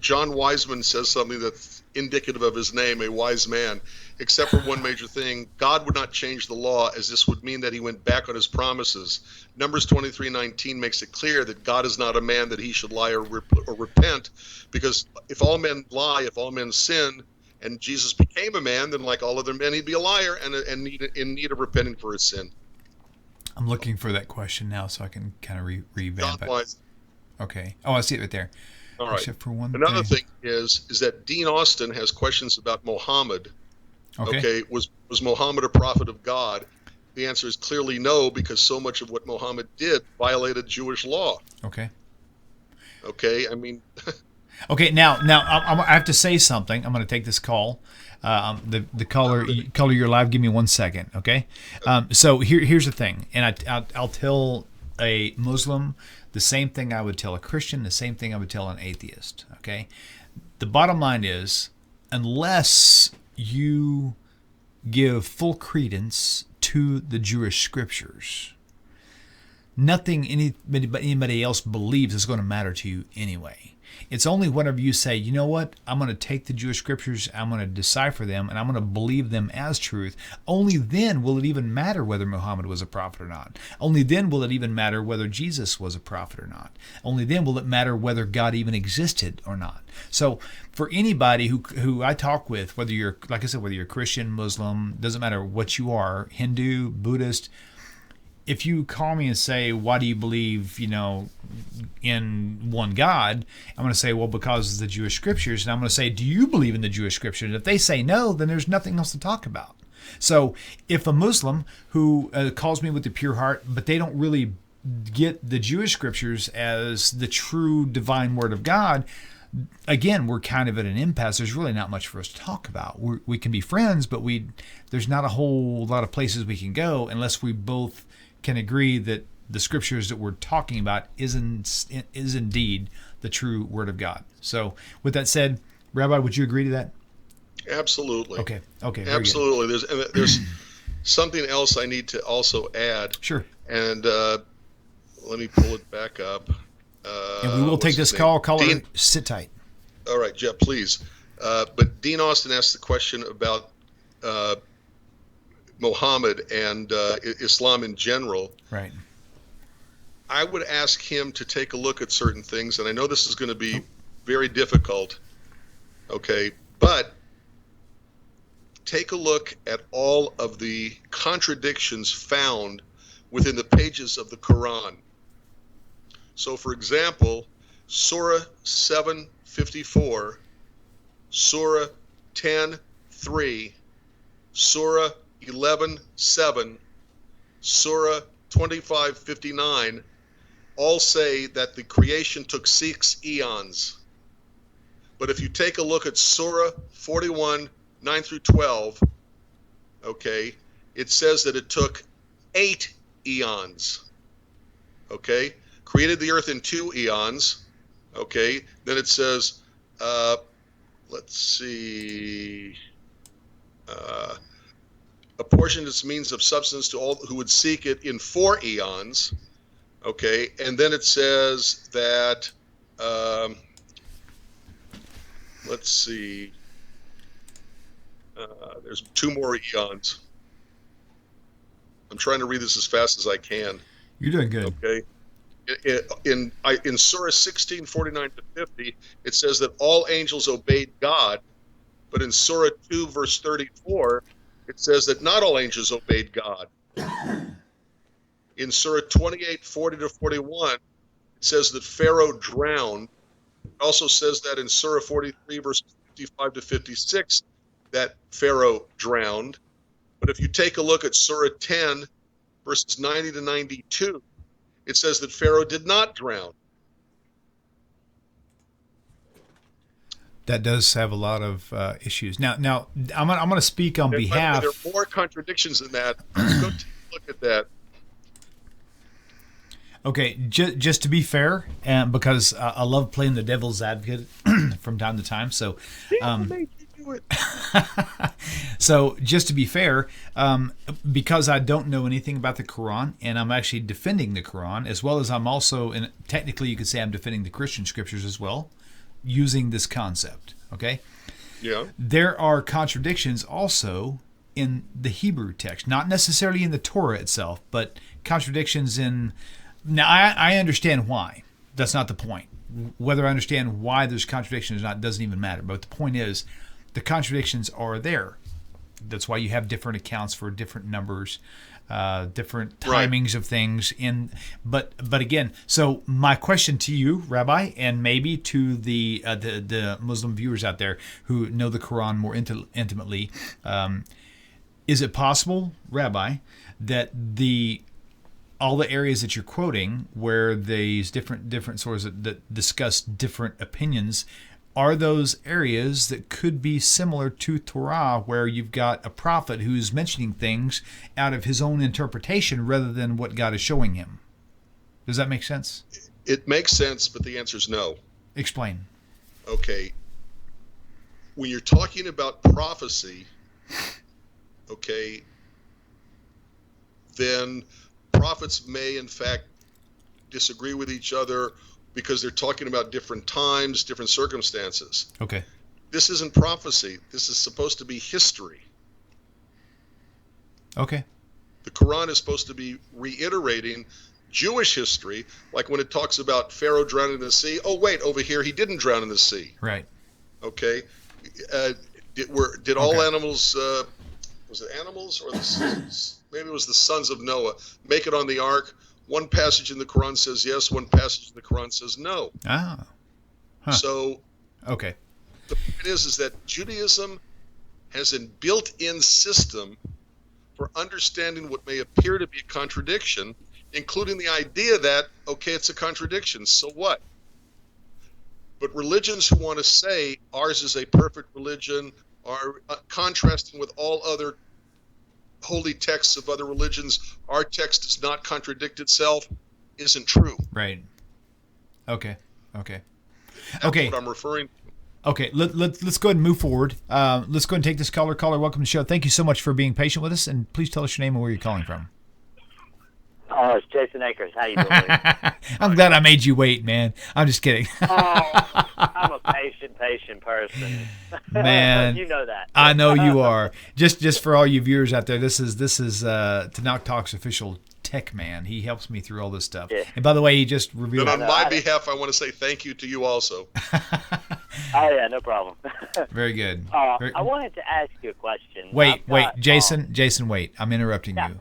John Wiseman says something that's indicative of his name, a wise man, except for one major thing. God would not change the law, as this would mean that he went back on his promises. Numbers 23:19 makes it clear that God is not a man that he should lie or repent, because if all men lie, if all men sin, and Jesus became a man, then like all other men, he'd be a liar and in need of repenting for his sin. I'm looking for that question now so I can kind of revamp John it. Wiseman. Okay. Oh, I see it right there. All right. Except for one Another thing is that Dean Austin has questions about Muhammad. Okay, was Muhammad a prophet of God? The answer is clearly no, because so much of what Muhammad did violated Jewish law. Okay. Okay, I mean. Okay, now I have to say something. I'm going to take this call. The caller you're live. Give me 1 second, okay? So here's the thing, and I'll tell a Muslim the same thing I would tell a Christian, the same thing I would tell an atheist, okay? The bottom line is, unless you give full credence to the Jewish scriptures, nothing anybody else believes is going to matter to you anyway. It's only whenever you say, you know what, I'm going to take the Jewish scriptures, I'm going to decipher them, and I'm going to believe them as truth. Only then will it even matter whether Muhammad was a prophet or not. Only then will it even matter whether Jesus was a prophet or not. Only then will it matter whether God even existed or not. So for anybody who I talk with, whether you're, like I said, whether you're Christian, Muslim, doesn't matter what you are, Hindu, Buddhist, if you call me and say, why do you believe, in one God? I'm going to say, well, because of the Jewish scriptures. And I'm going to say, do you believe in the Jewish scriptures? And if they say no, then there's nothing else to talk about. So if a Muslim who calls me with a pure heart, but they don't really get the Jewish scriptures as the true divine word of God, again, we're kind of at an impasse. There's really not much for us to talk about. We can be friends, but there's not a whole lot of places we can go unless we both can agree that the scriptures that we're talking about is indeed the true word of God. So with that said, Rabbi, would you agree to that? Absolutely. Okay. Absolutely. There's something else I need to also add. Sure. And let me pull it back up. And we will take this call. Caller, sit tight. All right, Jeff, please. But Dean Austin asked the question about Muhammad and Islam in general. Right. I would ask him to take a look at certain things, and I know this is going to be very difficult, okay, but take a look at all of the contradictions found within the pages of the Quran. So, for example, Surah 7:54, Surah 10:3, Surah 11:7, Surah 25:59, all say that the creation took 6 eons. But if you take a look at Surah 41:9 through 12, okay, it says that it took 8 eons. Okay, created the earth in 2 eons. Okay, then it says, let's see, apportioned its means of substance to all who would seek it in 4 eons. Okay, and then it says that, let's see, there's 2 more eons. I'm trying to read this as fast as I can. You're doing good. Okay. In Surah 16:49 to 50, it says that all angels obeyed God, but in Surah 2, verse 34, it says that not all angels obeyed God. In Surah 28:40 to 41, it says that Pharaoh drowned. It also says that in Surah 43, verses 55 to 56, that Pharaoh drowned. But if you take a look at Surah 10, verses 90 to 92, it says that Pharaoh did not drown. That does have a lot of issues. Now I'm going to speak on behalf. There are more contradictions than that. Let's go take a look at that. Okay, just to be fair, and because I love playing the devil's advocate from time to time, so so just to be fair, because I don't know anything about the Quran, and I'm actually defending the Quran, as well as I'm also, and technically you could say I'm defending the Christian scriptures as well, using this concept. Okay, Yeah. there are contradictions also in the Hebrew text, not necessarily in the Torah itself, but contradictions in. Now, I understand why. That's not the point. Whether I understand why there's contradictions or not doesn't even matter. But the point is, the contradictions are there. That's why you have different accounts for different numbers, different timings of things. But again, so my question to you, Rabbi, and maybe to the Muslim viewers out there who know the Quran more intimately, is it possible, Rabbi, that all the areas that you're quoting where these different sources that discuss different opinions, are those areas that could be similar to Torah, where you've got a prophet who's mentioning things out of his own interpretation rather than what God is showing him? Does that make sense? It makes sense, but the answer is no. Explain. Okay. When you're talking about prophecy, okay, then prophets may in fact disagree with each other because they're talking about different times, different circumstances. Okay. This isn't prophecy. This is supposed to be history. Okay. The Quran is supposed to be reiterating Jewish history, like when it talks about Pharaoh drowning in the sea. Oh, wait, over here he didn't drown in the sea. Right. Okay. Did all animals, was it animals or maybe it was the sons of Noah, make it on the ark? One passage in the Quran says yes, one passage in the Quran says no. Ah. Huh. So okay. The point is that Judaism has a built-in system for understanding what may appear to be a contradiction, including the idea that, okay, it's a contradiction, so what? But religions who want to say ours is a perfect religion are contrasting with all other holy texts of other religions. Our text does not contradict itself, isn't true. Right. Okay. That's Okay. what I'm referring to. Okay, let's go ahead and move forward. Let's go ahead and take this caller. Caller, welcome to the show. Thank you so much for being patient with us, and please tell us your name and where you're calling from. Oh, it's Jason Akers. How you doing? I'm glad I made you wait, man. I'm just kidding. I'm a patient person. Man, you know that. I know you are. Just for all you viewers out there, this is TORAH Talk's official tech man. He helps me through all this stuff. Yeah. And by the way, he just revealed. And on my behalf, I want to say thank you to you also. Oh yeah, no problem. Very good. I wanted to ask you a question. Wait, Jason, wait. I'm interrupting you.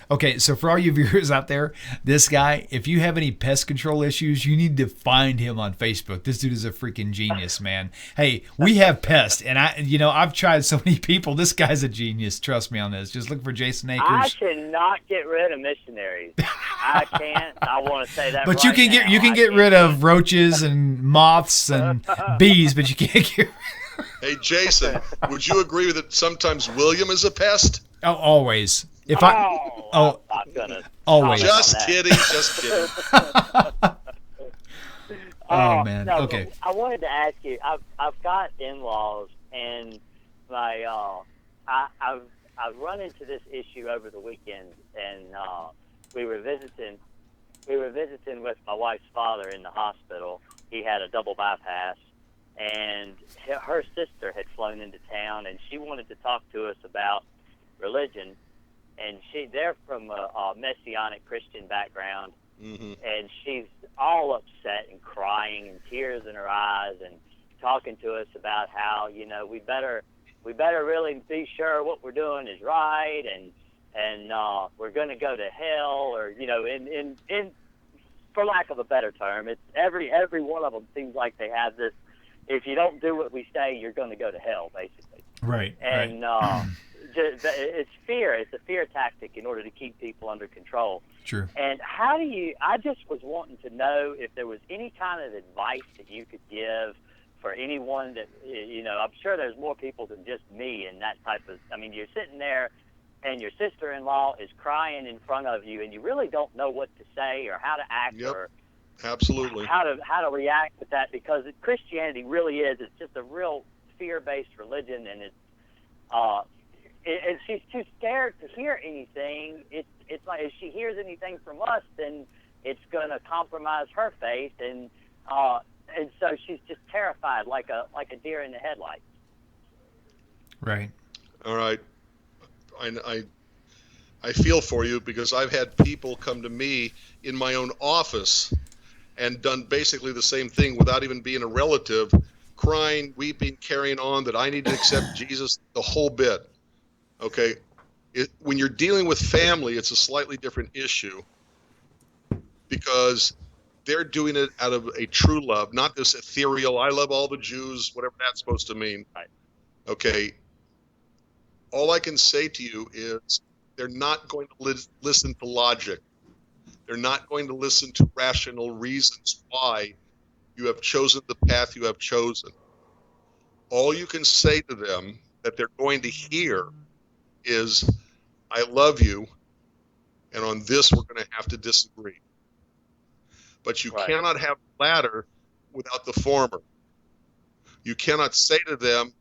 Okay, so for all you viewers out there, this guy, if you have any pest control issues, you need to find him on Facebook. This dude is a freaking genius, man. Hey, we have pests, and I've tried so many people. This guy's a genius. Trust me on this. Just look for Jason Akers. I cannot get rid of missionaries. I can't. I want to say that. But right you can get rid of roaches and moths and bees, but you can't get. Hey, Jason, would you agree that sometimes wil'Liam is a pest? Oh, always. If I'm not gonna. Always. Just kidding. Oh man. No, okay. I wanted to ask you. I've got in-laws, and my I've run into this issue over the weekend, and we were visiting with my wife's father in the hospital. He had a double bypass, and her sister had flown into town, and she wanted to talk to us about religion. And they're from a Messianic Christian background, and she's all upset and crying and tears in her eyes and talking to us about how, we better really be sure what we're doing is right, and we're going to go to hell, or in for lack of a better term, it's every one of them seems like they have this: if you don't do what we say, you're going to go to hell, basically. Right. And it's fear. It's a fear tactic in order to keep people under control. Sure. And I just was wanting to know if there was any kind of advice that you could give for anyone that, I'm sure there's more people than just me and that type of, you're sitting there and your sister-in-law is crying in front of you, and you really don't know what to say or how to act Yep. or Absolutely. how to react with that, because Christianity really is. It's just a real fear-based religion, and she's too scared to hear anything. It's like if she hears anything from us, then it's going to compromise her faith, and so she's just terrified, like a deer in the headlights. Right. All right. I feel for you, because I've had people come to me in my own office and done basically the same thing without even being a relative, crying, weeping, carrying on that I need to accept Jesus, the whole bit. Okay? When you're dealing with family, it's a slightly different issue, because they're doing it out of a true love, not this ethereal, I love all the Jews, whatever that's supposed to mean. Right. Okay? All I can say to you is they're not going to listen to logic. They're not going to listen to rational reasons why you have chosen the path you have chosen. All you can say to them that they're going to hear is, I love you, and on this we're going to have to disagree. But you Right. cannot have the latter without the former. You cannot say to them,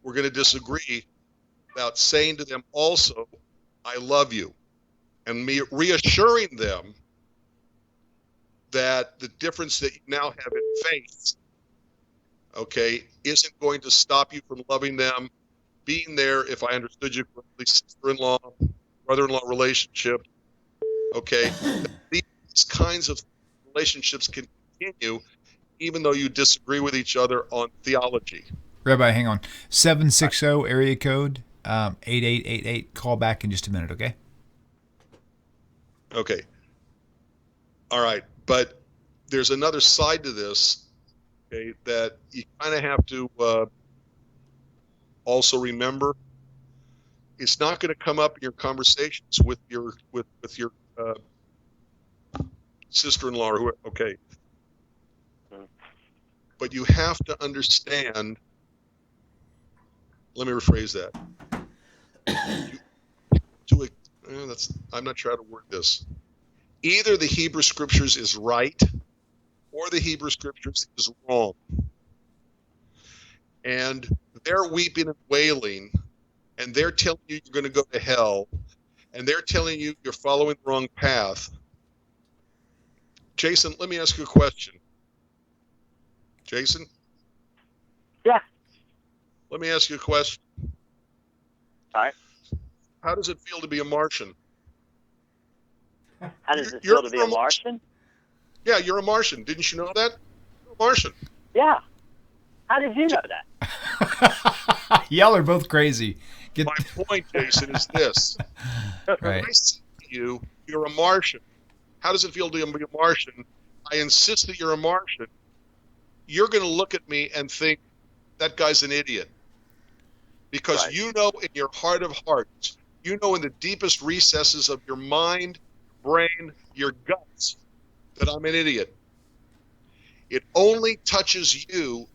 we're going to disagree, without saying to them also, I love you, and me reassuring them that the difference that you now have in faith, okay, isn't going to stop you from loving them, being there, if I understood you correctly, sister-in-law, brother-in-law relationship, okay, these kinds of relationships can continue even though you disagree with each other on theology. Rabbi, hang on. 760 area code 8888. Call back in just a minute, okay? Okay. All right. But there's another side to this, okay, that you kind of have to also remember. It's not going to come up in your conversations with your sister-in-law or whoever. Okay. But you have to understand. Let me rephrase that. I'm not sure how to word this. Either the Hebrew Scriptures is right, or the Hebrew Scriptures is wrong. And they're weeping and wailing, and they're telling you you're going to go to hell, and they're telling you you're following the wrong path. Jason, let me ask you a question. Jason? Yeah. Let me ask you a question. All right. How does it feel to be a Martian? How does it You're feel to be a Martian? Yeah, you're a Martian. Didn't you know that? You're a Martian. Yeah. How did you know that? Y'all are both crazy. My point, Jason, is this. Right. When I say to you, you're a Martian. How does it feel to be a Martian? I insist that you're a Martian. You're going to look at me and think, that guy's an idiot. Because Right. you know in your heart of hearts, you know in the deepest recesses of your mind, brain, your guts, that I'm an idiot. It only touches you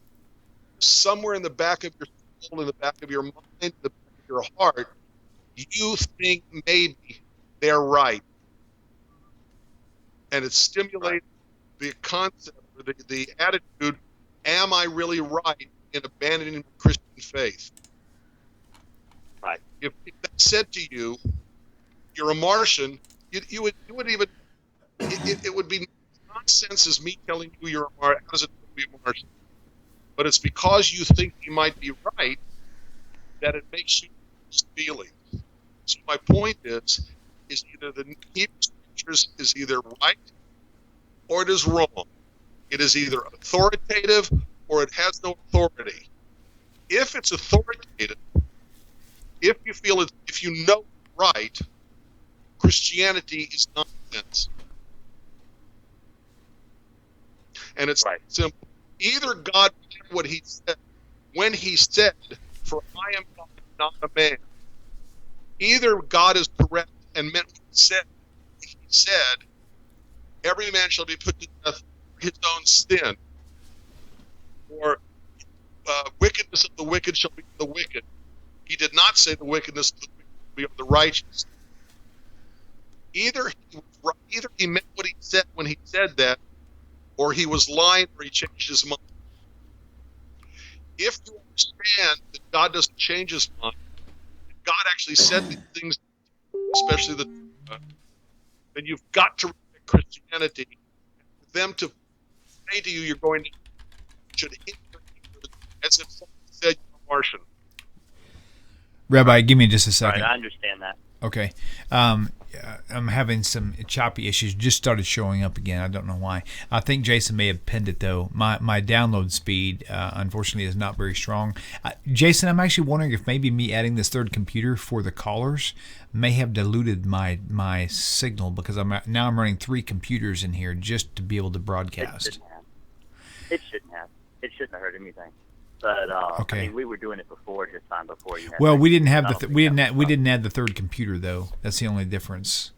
somewhere in the back of your soul, in the back of your mind, in the back of your heart. You think maybe they're right. And it stimulates the concept or the attitude, am I really right in abandoning the Christian faith? Right. If that said to you, you're a Martian, you would even, it would be nonsense as me telling you you're a Martian. How does it feel to be a Martian? But it's because you think you might be right that it makes you lose feelings. So my point is either the Hebrew Scriptures is either right or it is wrong. It is either authoritative or it has no authority. If it's authoritative, if you feel it, if you know right, Christianity is nonsense. And it's Right. simple. Either God meant what he said when he said, for I am God, not a man. Either God is correct and meant what he said, every man shall be put to death for his own sin. Or wickedness of the wicked shall be the wicked. He did not say the wickedness of the wicked we are the righteous. Either he meant what he said when he said that, or he was lying, or he changed his mind. If you understand that God doesn't change his mind, God actually said these things, especially the Torah, then you've got to reject Christianity. For them to say to you, you're going to should hit your ears as if someone said you're a Martian. Rabbi, give me just a second. Right, I understand that. Okay. I'm having some choppy issues. Just started showing up again. I don't know why. I think Jason may have pinned it, though. My download speed, unfortunately, is not very strong. Jason, I'm actually wondering if maybe me adding this third computer for the callers may have diluted my signal, because I'm running 3 computers in here just to be able to broadcast. It shouldn't have. It shouldn't have hurt anything. But okay. I mean, we were doing it before, just fine before you. Well, we didn't have we didn't add the third computer, though. That's the only difference.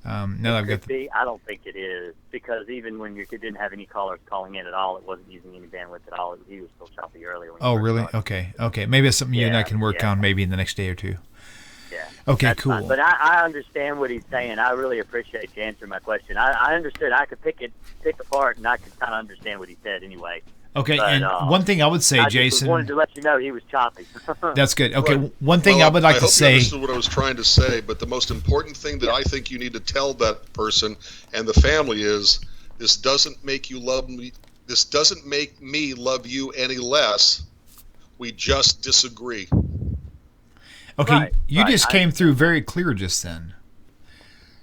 Now that I've got I don't think it is, because even when you didn't have any callers calling in at all, it wasn't using any bandwidth at all. He was still choppy earlier. Oh, really? Okay. Maybe it's something you and I can work on maybe in the next day or two. Yeah. Okay, That's cool. Fine. But I understand what he's saying. I really appreciate you answering my question. I understood. I could pick apart, and I could kind of understand what he said anyway. Okay, but, and one thing I would say, Jason. I wanted to let you know he was choppy. That's good. Okay, right. One thing I would like to say. I hope you understood what I was trying to say, but the most important thing that I think you need to tell that person and the family is, this doesn't make you love me. This doesn't make me love you any less. We just disagree. Okay, you just came through very clear just then.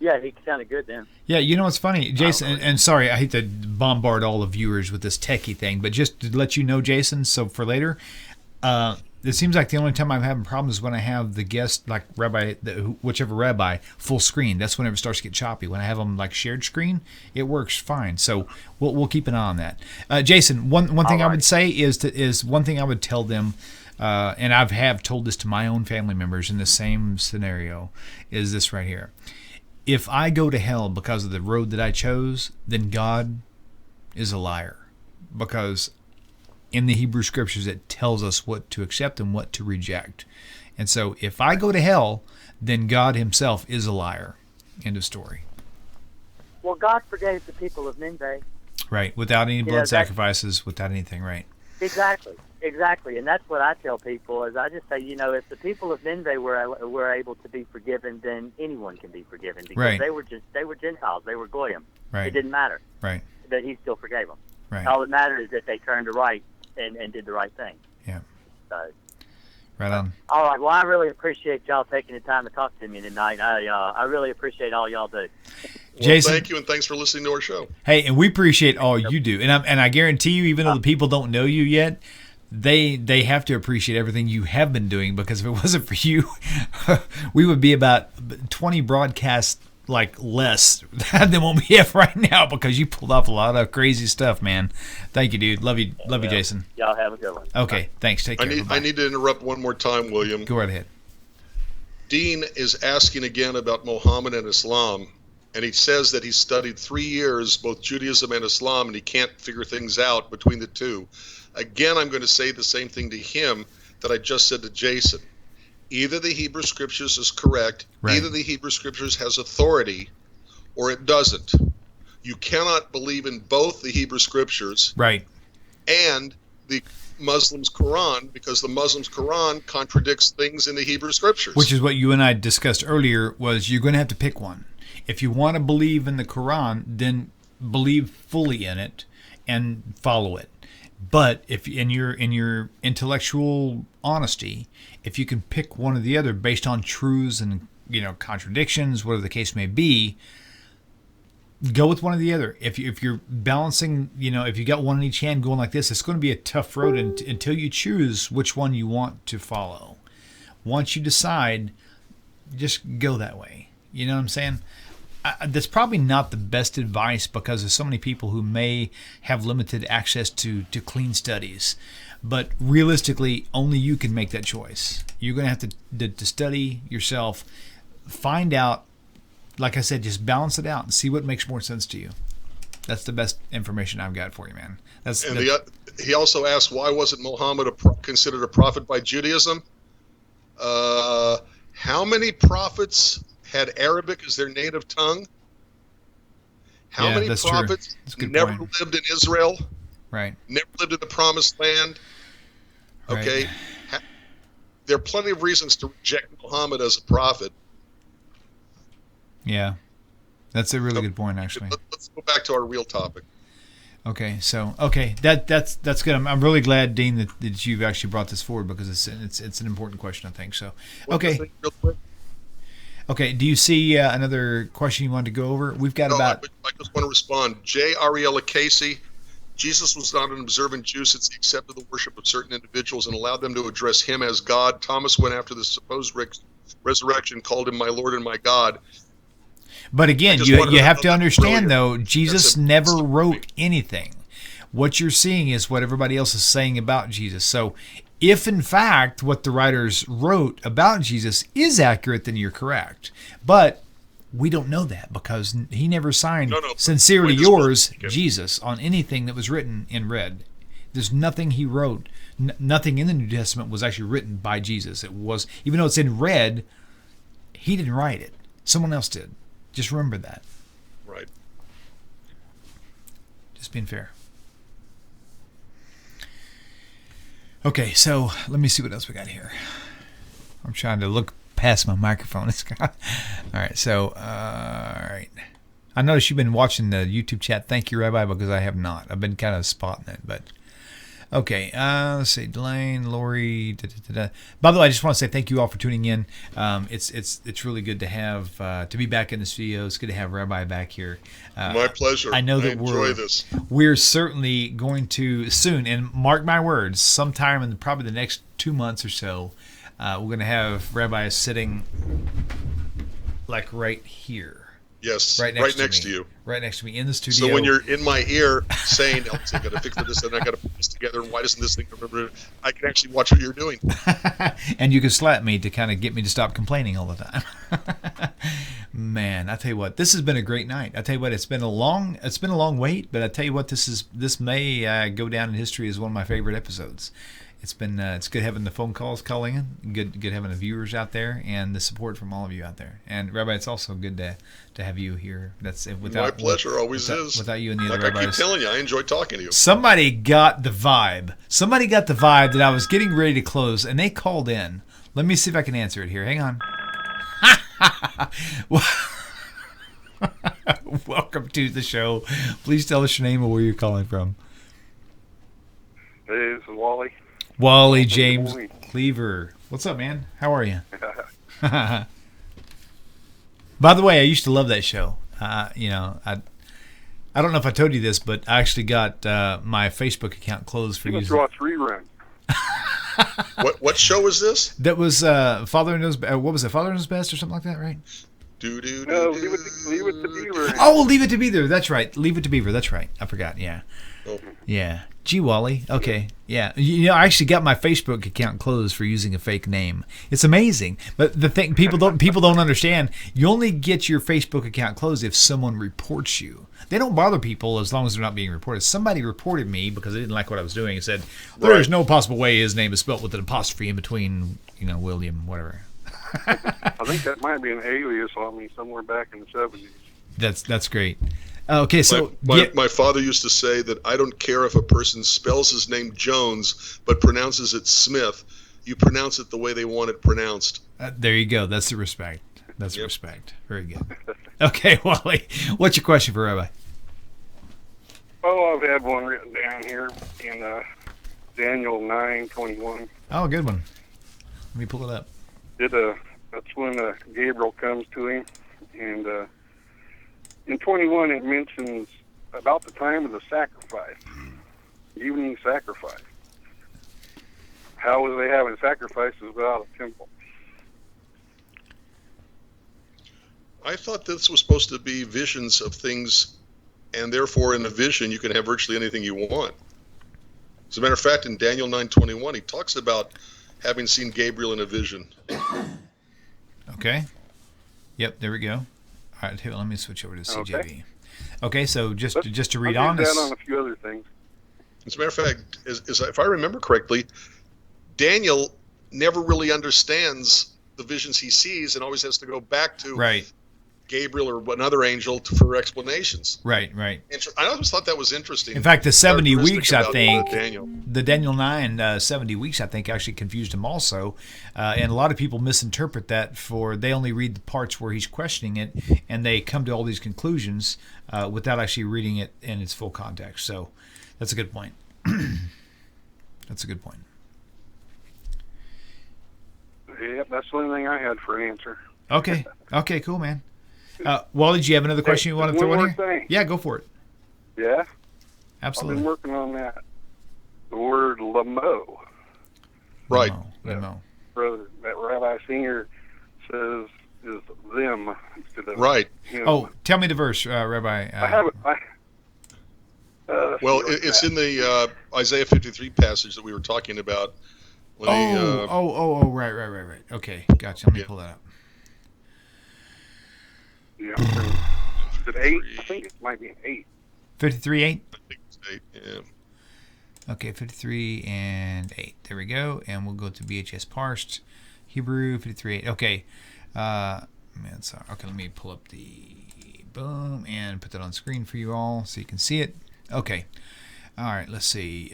Yeah, he sounded good then. Yeah, you know what's funny, Jason, and sorry, I hate to bombard all the viewers with this techie thing, but just to let you know, Jason, so for later, it seems like the only time I'm having problems is when I have the guest, like whichever rabbi, full screen. That's whenever it starts to get choppy. When I have them like shared screen, it works fine. So we'll keep an eye on that. Jason, one thing I would say is one thing I would tell them, and have told this to my own family members in the same scenario, is this right here. If I go to hell because of the road that I chose, then God is a liar. Because in the Hebrew Scriptures, it tells us what to accept and what to reject. And so if I go to hell, then God himself is a liar. End of story. Well, God forgave the people of Nineveh. Right, without any blood sacrifices, without anything, right. Exactly, and that's what I tell people. Is I just say, if the people of Nineveh were able to be forgiven, then anyone can be forgiven, because they were Gentiles, they were goyim. Right. It didn't matter. Right. That he still forgave them. Right. All that mattered is that they turned to right and did the right thing. Yeah. So. Right on. All right. Well, I really appreciate y'all taking the time to talk to me tonight. I really appreciate all y'all do. Jason, thank you, and thanks for listening to our show. Hey, and we appreciate all you do, and I guarantee you, even though the people don't know you yet, they have to appreciate everything you have been doing, because if it wasn't for you, we would be about 20 broadcasts less than what we have right now, because you pulled off a lot of crazy stuff, man. Thank you, dude. Love you, Jason. Y'all have a good one. Okay, thanks. Take care. I need to interrupt one more time, William. Go right ahead. Dean is asking again about Muhammad and Islam, and he says that he studied 3 years both Judaism and Islam, and he can't figure things out between the two. Again, I'm going to say the same thing to him that I just said to Jason. Either the Hebrew Scriptures is correct, either the Hebrew Scriptures has authority, or it doesn't. You cannot believe in both the Hebrew Scriptures and the Muslims' Quran, because the Muslims' Quran contradicts things in the Hebrew Scriptures. Which is what you and I discussed earlier, was you're going to have to pick one. If you want to believe in the Quran, then believe fully in it and follow it. But if in your intellectual honesty, if you can pick one or the other based on truths and contradictions, whatever the case may be, go with one or the other. If you're balancing, if you got one in each hand going like this, it's going to be a tough road until you choose which one you want to follow. Once you decide, just go that way. You know what I'm saying? That's probably not the best advice, because there's so many people who may have limited access to clean studies. But realistically, only you can make that choice. You're going to have to study yourself, find out, like I said, just balance it out and see what makes more sense to you. That's the best information I've got for you, man. He also asked, why wasn't Muhammad considered a prophet by Judaism? How many prophets had Arabic as their native tongue? How Yeah, many that's true. prophets That's a good never point. lived in Israel? Right. Never lived in the Promised Land? Right. Okay. There are plenty of reasons to reject Muhammad as a prophet. Yeah. That's a really good point, actually. Let's go back to our real topic. Okay, so that's good. I'm really glad, Dean, that you've actually brought this forward, because it's an important question, I think. So, okay, Real quick. okay. Do you see another question you wanted to go over? We've got about. I just want to respond. J. Ariella Casey. Jesus was not an observant Jew since he accepted the worship of certain individuals and allowed them to address him as God. Thomas went after the supposed resurrection, called him my Lord and my God. But again, you have to understand, though, Jesus never wrote anything. What you're seeing is what everybody else is saying about Jesus. So if, in fact, what the writers wrote about Jesus is accurate, then you're correct. But we don't know that, because he never signed Sincerely Yours, Jesus, on anything that was written in red. There's nothing he wrote. Nothing in the New Testament was actually written by Jesus. It was, even though it's in red, he didn't write it. Someone else did. Just remember that. Right. Just being fair. Okay, so let me see what else we got here. I'm trying to look past my microphone. All right, so, all right. I noticed you've been watching the YouTube chat. Thank you, Rabbi, because I have not. I've been kind of spotting it, but... Okay, let's see, Delane, Lori. By the way, I just want to say thank you all for tuning in. It's really good to have to be back in the studio. It's good to have Rabbi back here. My pleasure. I know that we're certainly going to soon, and mark my words, sometime in probably the next 2 months or so, we're going to have Rabbi sitting like right here. Yes, right next to you. Right next to me in the studio. So when you're in my ear saying, I got to fix this and I got to put this together, and why doesn't this thing remember? I can actually watch what you're doing. And you can slap me to kind of get me to stop complaining all the time. Man, I tell you what, this has been a great night. I tell you what, it's been a long wait, but I tell you what, this may go down in history as one of my favorite episodes. It's been it's good having the phone calls calling in, good having the viewers out there, and the support from all of you out there. And Rabbi, it's also good to have you here. That's my pleasure. Always is. Without you and the other rabbis. rabbis. I keep telling you, I enjoy talking to you. Somebody got the vibe. Somebody got the vibe that I was getting ready to close, and they called in. Let me see if I can answer it here. Hang on. Welcome to the show. Please tell us your name and where you're calling from. Hey, this is Wally. Wally James Cleaver. What's up, man? How are you? By the way, I used to love that show. I don't know if I told you this, but I actually got my Facebook account closed for using. You must watch reruns. What show was this? That was Father Knows. What was it? Father Knows Best or something like that, right? Leave it to Beaver. Oh, Leave It to Beaver. That's right. Leave It to Beaver. That's right. I forgot. Yeah. Oh. Yeah. Gee, Wally. Okay. Yeah. I actually got my Facebook account closed for using a fake name. It's amazing. But the thing people don't understand, you only get your Facebook account closed if someone reports you. They don't bother people as long as they're not being reported. Somebody reported me because they didn't like what I was doing and said, there's no possible way his name is spelled with an apostrophe in between, William, whatever. I think that might be an alias on me somewhere back in the 70s. That's great. Okay, so my father used to say that I don't care if a person spells his name Jones but pronounces it Smith. You pronounce it the way they want it pronounced. There you go. That's the respect. That's the respect. Very good. Okay, Wally, what's your question for Rabbi? Oh, I've had one written down here in Daniel 9:21. Oh, good one. Let me pull it up. That's when Gabriel comes to him, and in 21 it mentions about the time of the sacrifice, evening sacrifice. How was they having sacrifices without a temple? I thought this was supposed to be visions of things, and therefore in a vision you can have virtually anything you want. As a matter of fact, in Daniel 9:21, he talks about having seen Gabriel in a vision. Okay. Yep, there we go. All right, here, let me switch over to CJV. Okay, so just to read on this. On a few other things. As a matter of fact, if I remember correctly, Daniel never really understands the visions he sees and always has to go back to Right. Gabriel or another angel for explanations. Right. Right. I always thought that was interesting. In fact, the 70 weeks, I about, think, Daniel. the Daniel 9 70 weeks, I think, actually confused him also. And a lot of people misinterpret that they only read the parts where he's questioning it, and they come to all these conclusions without actually reading it in its full context. So that's a good point. That's a good point. Yep, that's the only thing I had for an answer. Okay. Okay, cool, man. Wally, do you have another question you want to throw in here? Thing. Yeah, go for it. Yeah? Absolutely. I've been working on that. The word lamo. Right. Lamo. That Rabbi Singer says is them instead of Right. him. Oh, tell me the verse, Rabbi. I haven't. Well, it's in the Isaiah 53 passage that we were talking about. When Right. Okay, gotcha. Let me pull that up. Yeah. Is it 8? I think it might be 8. 53:8. I think it's 8, yeah. Okay, 53 and 8. There we go. And we'll go to VHS parsed. Hebrew 53:8. Okay. Okay, let me pull up the boom and put that on screen for you all so you can see it. Okay. All right, let's see.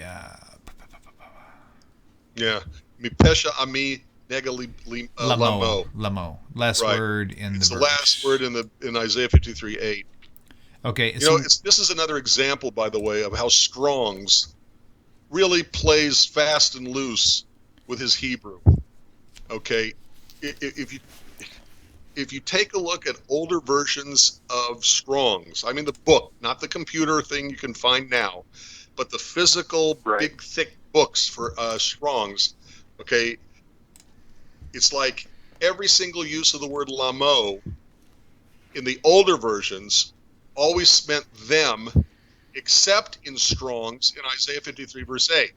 Yeah. Mipesha ami negali lamo. Lamo. Last Right. word in It's the the verse. last word in Isaiah 53:8. Okay. You know, this is another example, by the way, of how Strong's really plays fast and loose with his Hebrew. Okay, if you take a look at older versions of Strong's, I mean the book, not the computer thing you can find now, but the physical, big, thick books for Strong's. Okay, it's like every single use of the word lamo in the older versions always meant them, except in Strong's in Isaiah 53 verse 8.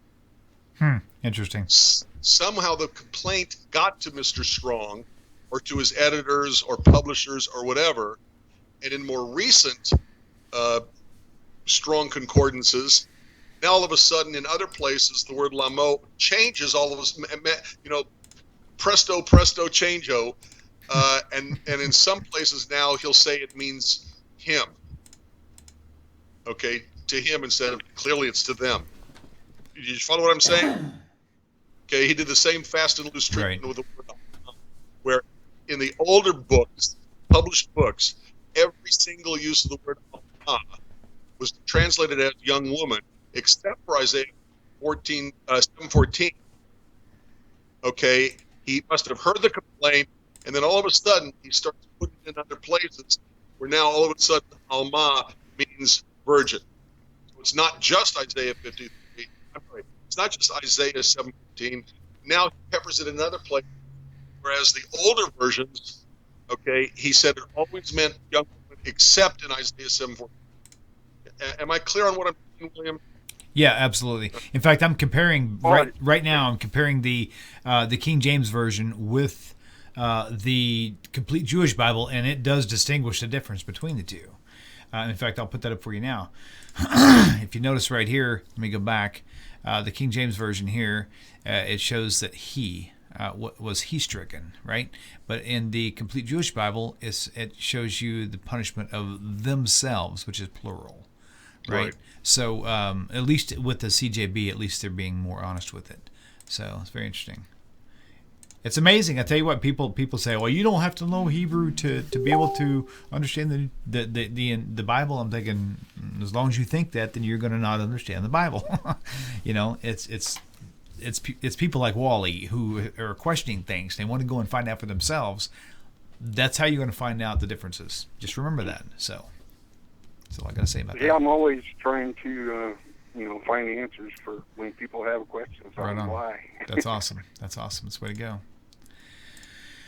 Interesting. Somehow the complaint got to Mr. Strong or to his editors or publishers or whatever, and in more recent Strong concordances, now all of a sudden in other places the word lamo changes all of us, presto changeo, and in some places now he'll say it means him. Okay, to him instead of clearly it's to them. Did you follow what I'm saying? Okay, he did the same fast and loose treatment with the word lamo, where in the older books, published books, every single use of the word lama was translated as young woman, except for Isaiah 7:14. Okay, he must have heard the complaint, and then all of a sudden he starts putting it in other places, where now all of a sudden Alma means virgin. So it's not just Isaiah 53. It's not just Isaiah 7:14. Now he peppers it in another place, whereas the older versions, okay, he said it always meant young woman, except in Isaiah 7:14. Am I clear on what I'm saying, William? Yeah, absolutely. In fact, I'm comparing right now. I'm comparing the King James version with the complete Jewish Bible, and it does distinguish the difference between the two. In fact, I'll put that up for you now. If you notice right here, let me go back. The King James version here, it shows that he was he stricken, right? But in the complete Jewish Bible, it shows you the punishment of themselves, which is plural, right? So at least with the CJB, at least they're being more honest with it. So it's very interesting. It's amazing. I tell you what, people say, well, you don't have to know Hebrew to be able to understand the Bible. I'm thinking, as long as you think that, then you're going to not understand the Bible. It's people like Wally who are questioning things. They want to go and find out for themselves. That's how you're going to find out the differences. Just remember that. So that's all I got to say about that. Yeah, I'm always trying to find the answers for when people have questions on why. That's awesome. That's awesome. That's the way to go.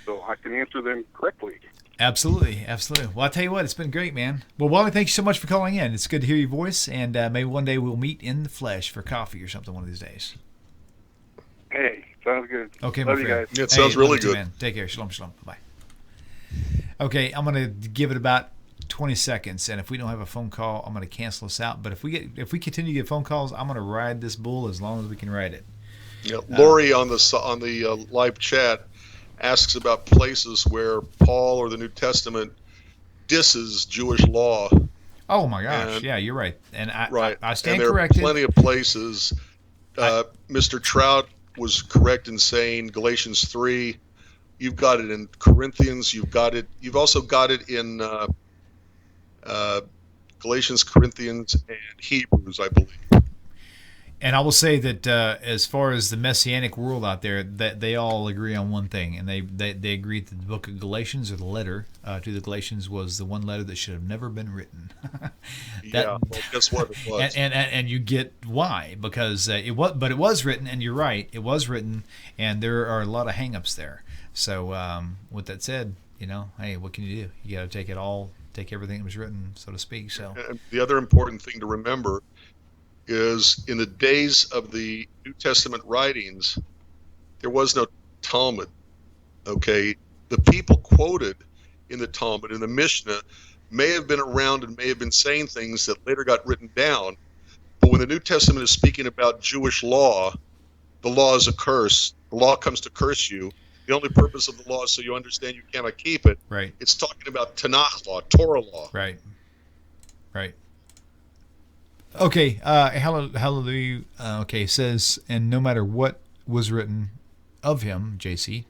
So I can answer them correctly. Absolutely. Well, I'll tell you what, it's been great, man. Well, Wally, thank you so much for calling in. It's good to hear your voice, and maybe one day we'll meet in the flesh for coffee or something one of these days. Hey, sounds good. Okay, love my you friend. guys. It sounds really good. Man. Take care. Shalom. Bye. Okay, I'm going to give it about 20 seconds, and if we don't have a phone call, I'm going to cancel this out. But if we continue to get phone calls, I'm going to ride this bull as long as we can ride it. Yeah, Lori on the live chat asks about places where Paul or the New Testament disses Jewish law. Oh my gosh, And- yeah, you're right, and I And stand there corrected. are plenty of places. Mr. Trout was correct in saying Galatians 3. You've got it in Corinthians. You've also got it in Galatians, Corinthians, and Hebrews, I believe. And I will say that as far as the Messianic world out there, that they all agree on one thing, and they agree that the book of Galatians, or the letter to the Galatians, was the one letter that should have never been written. Well, guess what? It was. And you get why, because it was written, and you're right, it was written, and there are a lot of hang-ups there. So with that said, hey, what can you do? You got to take everything that was written, so to speak. So And the other important thing to remember is in the days of the New Testament writings, there was no Talmud. Okay, the people quoted in the Talmud, in the Mishnah, may have been around and may have been saying things that later got written down. But when the New Testament is speaking about Jewish law, the law is a curse. The law comes to curse you. The only purpose of the law is so you understand you cannot keep it. right, It's talking about Tanakh law, Torah law. right. Okay, hallelujah. Okay, says, and no matter what was written of him, JC,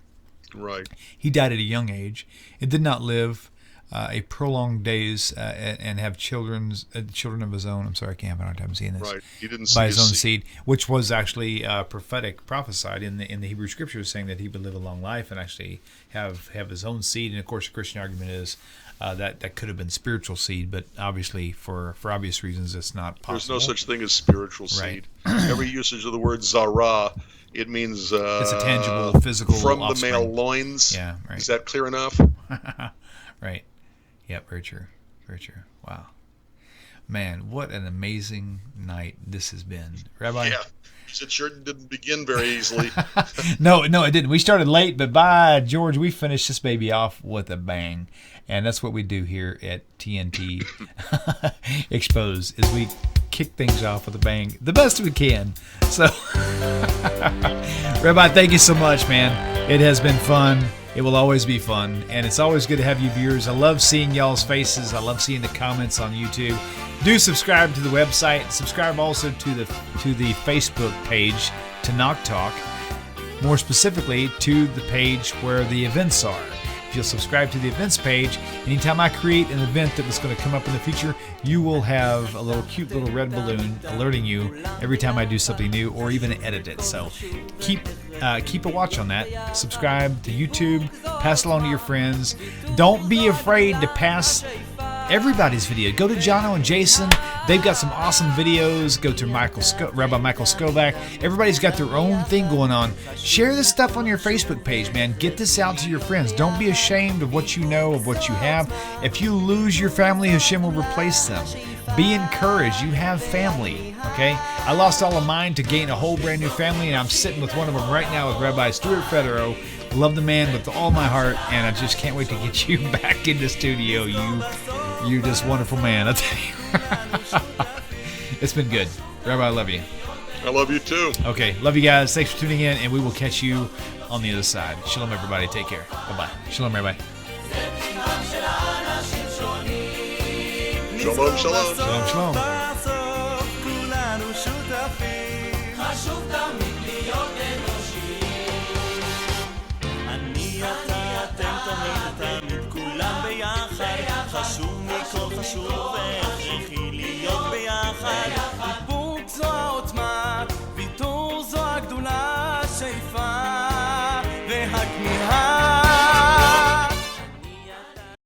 Right. he died at a young age and did not live a prolonged days and have children of his own. I'm sorry, I can't have a hard time seeing this. Right. He didn't By see his own seed, which was actually prophesied in the Hebrew Scriptures, saying that he would live a long life and actually have his own seed. And of course, the Christian argument is that could have been spiritual seed, but obviously for obvious reasons, it's not possible. There's no such thing as spiritual Right. seed. Every usage of the word zara, it means It's a tangible, physical from offspring. the male loins. Yeah, right. Is that clear enough? Right. Yep, very true. Very true. Wow. Man, what an amazing night this has been. Rabbi? Yeah. It sure didn't begin very easily. No, it didn't. We started late, but by George, we finished this baby off with a bang. And that's what we do here at TNT Exposed, is we kick things off with a bang the best we can. So, Rabbi, thank you so much, man. It has been fun. It will always be fun. And it's always good to have you viewers. I love seeing y'all's faces. I love seeing the comments on YouTube. Do subscribe to the website. Subscribe also to the Facebook page, Tanakh Talk. More specifically, to the page where the events are. If you'll subscribe to the events page, anytime I create an event that was going to come up in the future, you will have a cute little red balloon alerting you every time I do something new or even edit it. So keep a watch on that. Subscribe to YouTube. Pass along to your friends. Don't be afraid to pass everybody's video. Go to Jono and Jason. They've got some awesome videos. Go to Rabbi Michael Skobac. Everybody's got their own thing going on. Share this stuff on your Facebook page, man. Get this out to your friends. Don't be ashamed of what you know, of what you have. If you lose your family, Hashem will replace them. Be encouraged. You have family, okay? I lost all of mine to gain a whole brand new family, and I'm sitting with one of them right now with Rabbi Stuart Federow. Love the man with all my heart, and I just can't wait to get you back in the studio. You're just wonderful man. I tell you. It's been good. Rabbi, I love you. I love you too. Okay, love you guys. Thanks for tuning in, and we will catch you on the other side. Shalom, everybody. Take care. Bye-bye. Shalom, everybody. Shalom, shalom. Shalom, shalom. בסוף כולנו שותפים. חשוב תמיד להיות אנושיים. אני, אתה, אתם תמיד, כולם ביחד. חשוב מכל חשוב.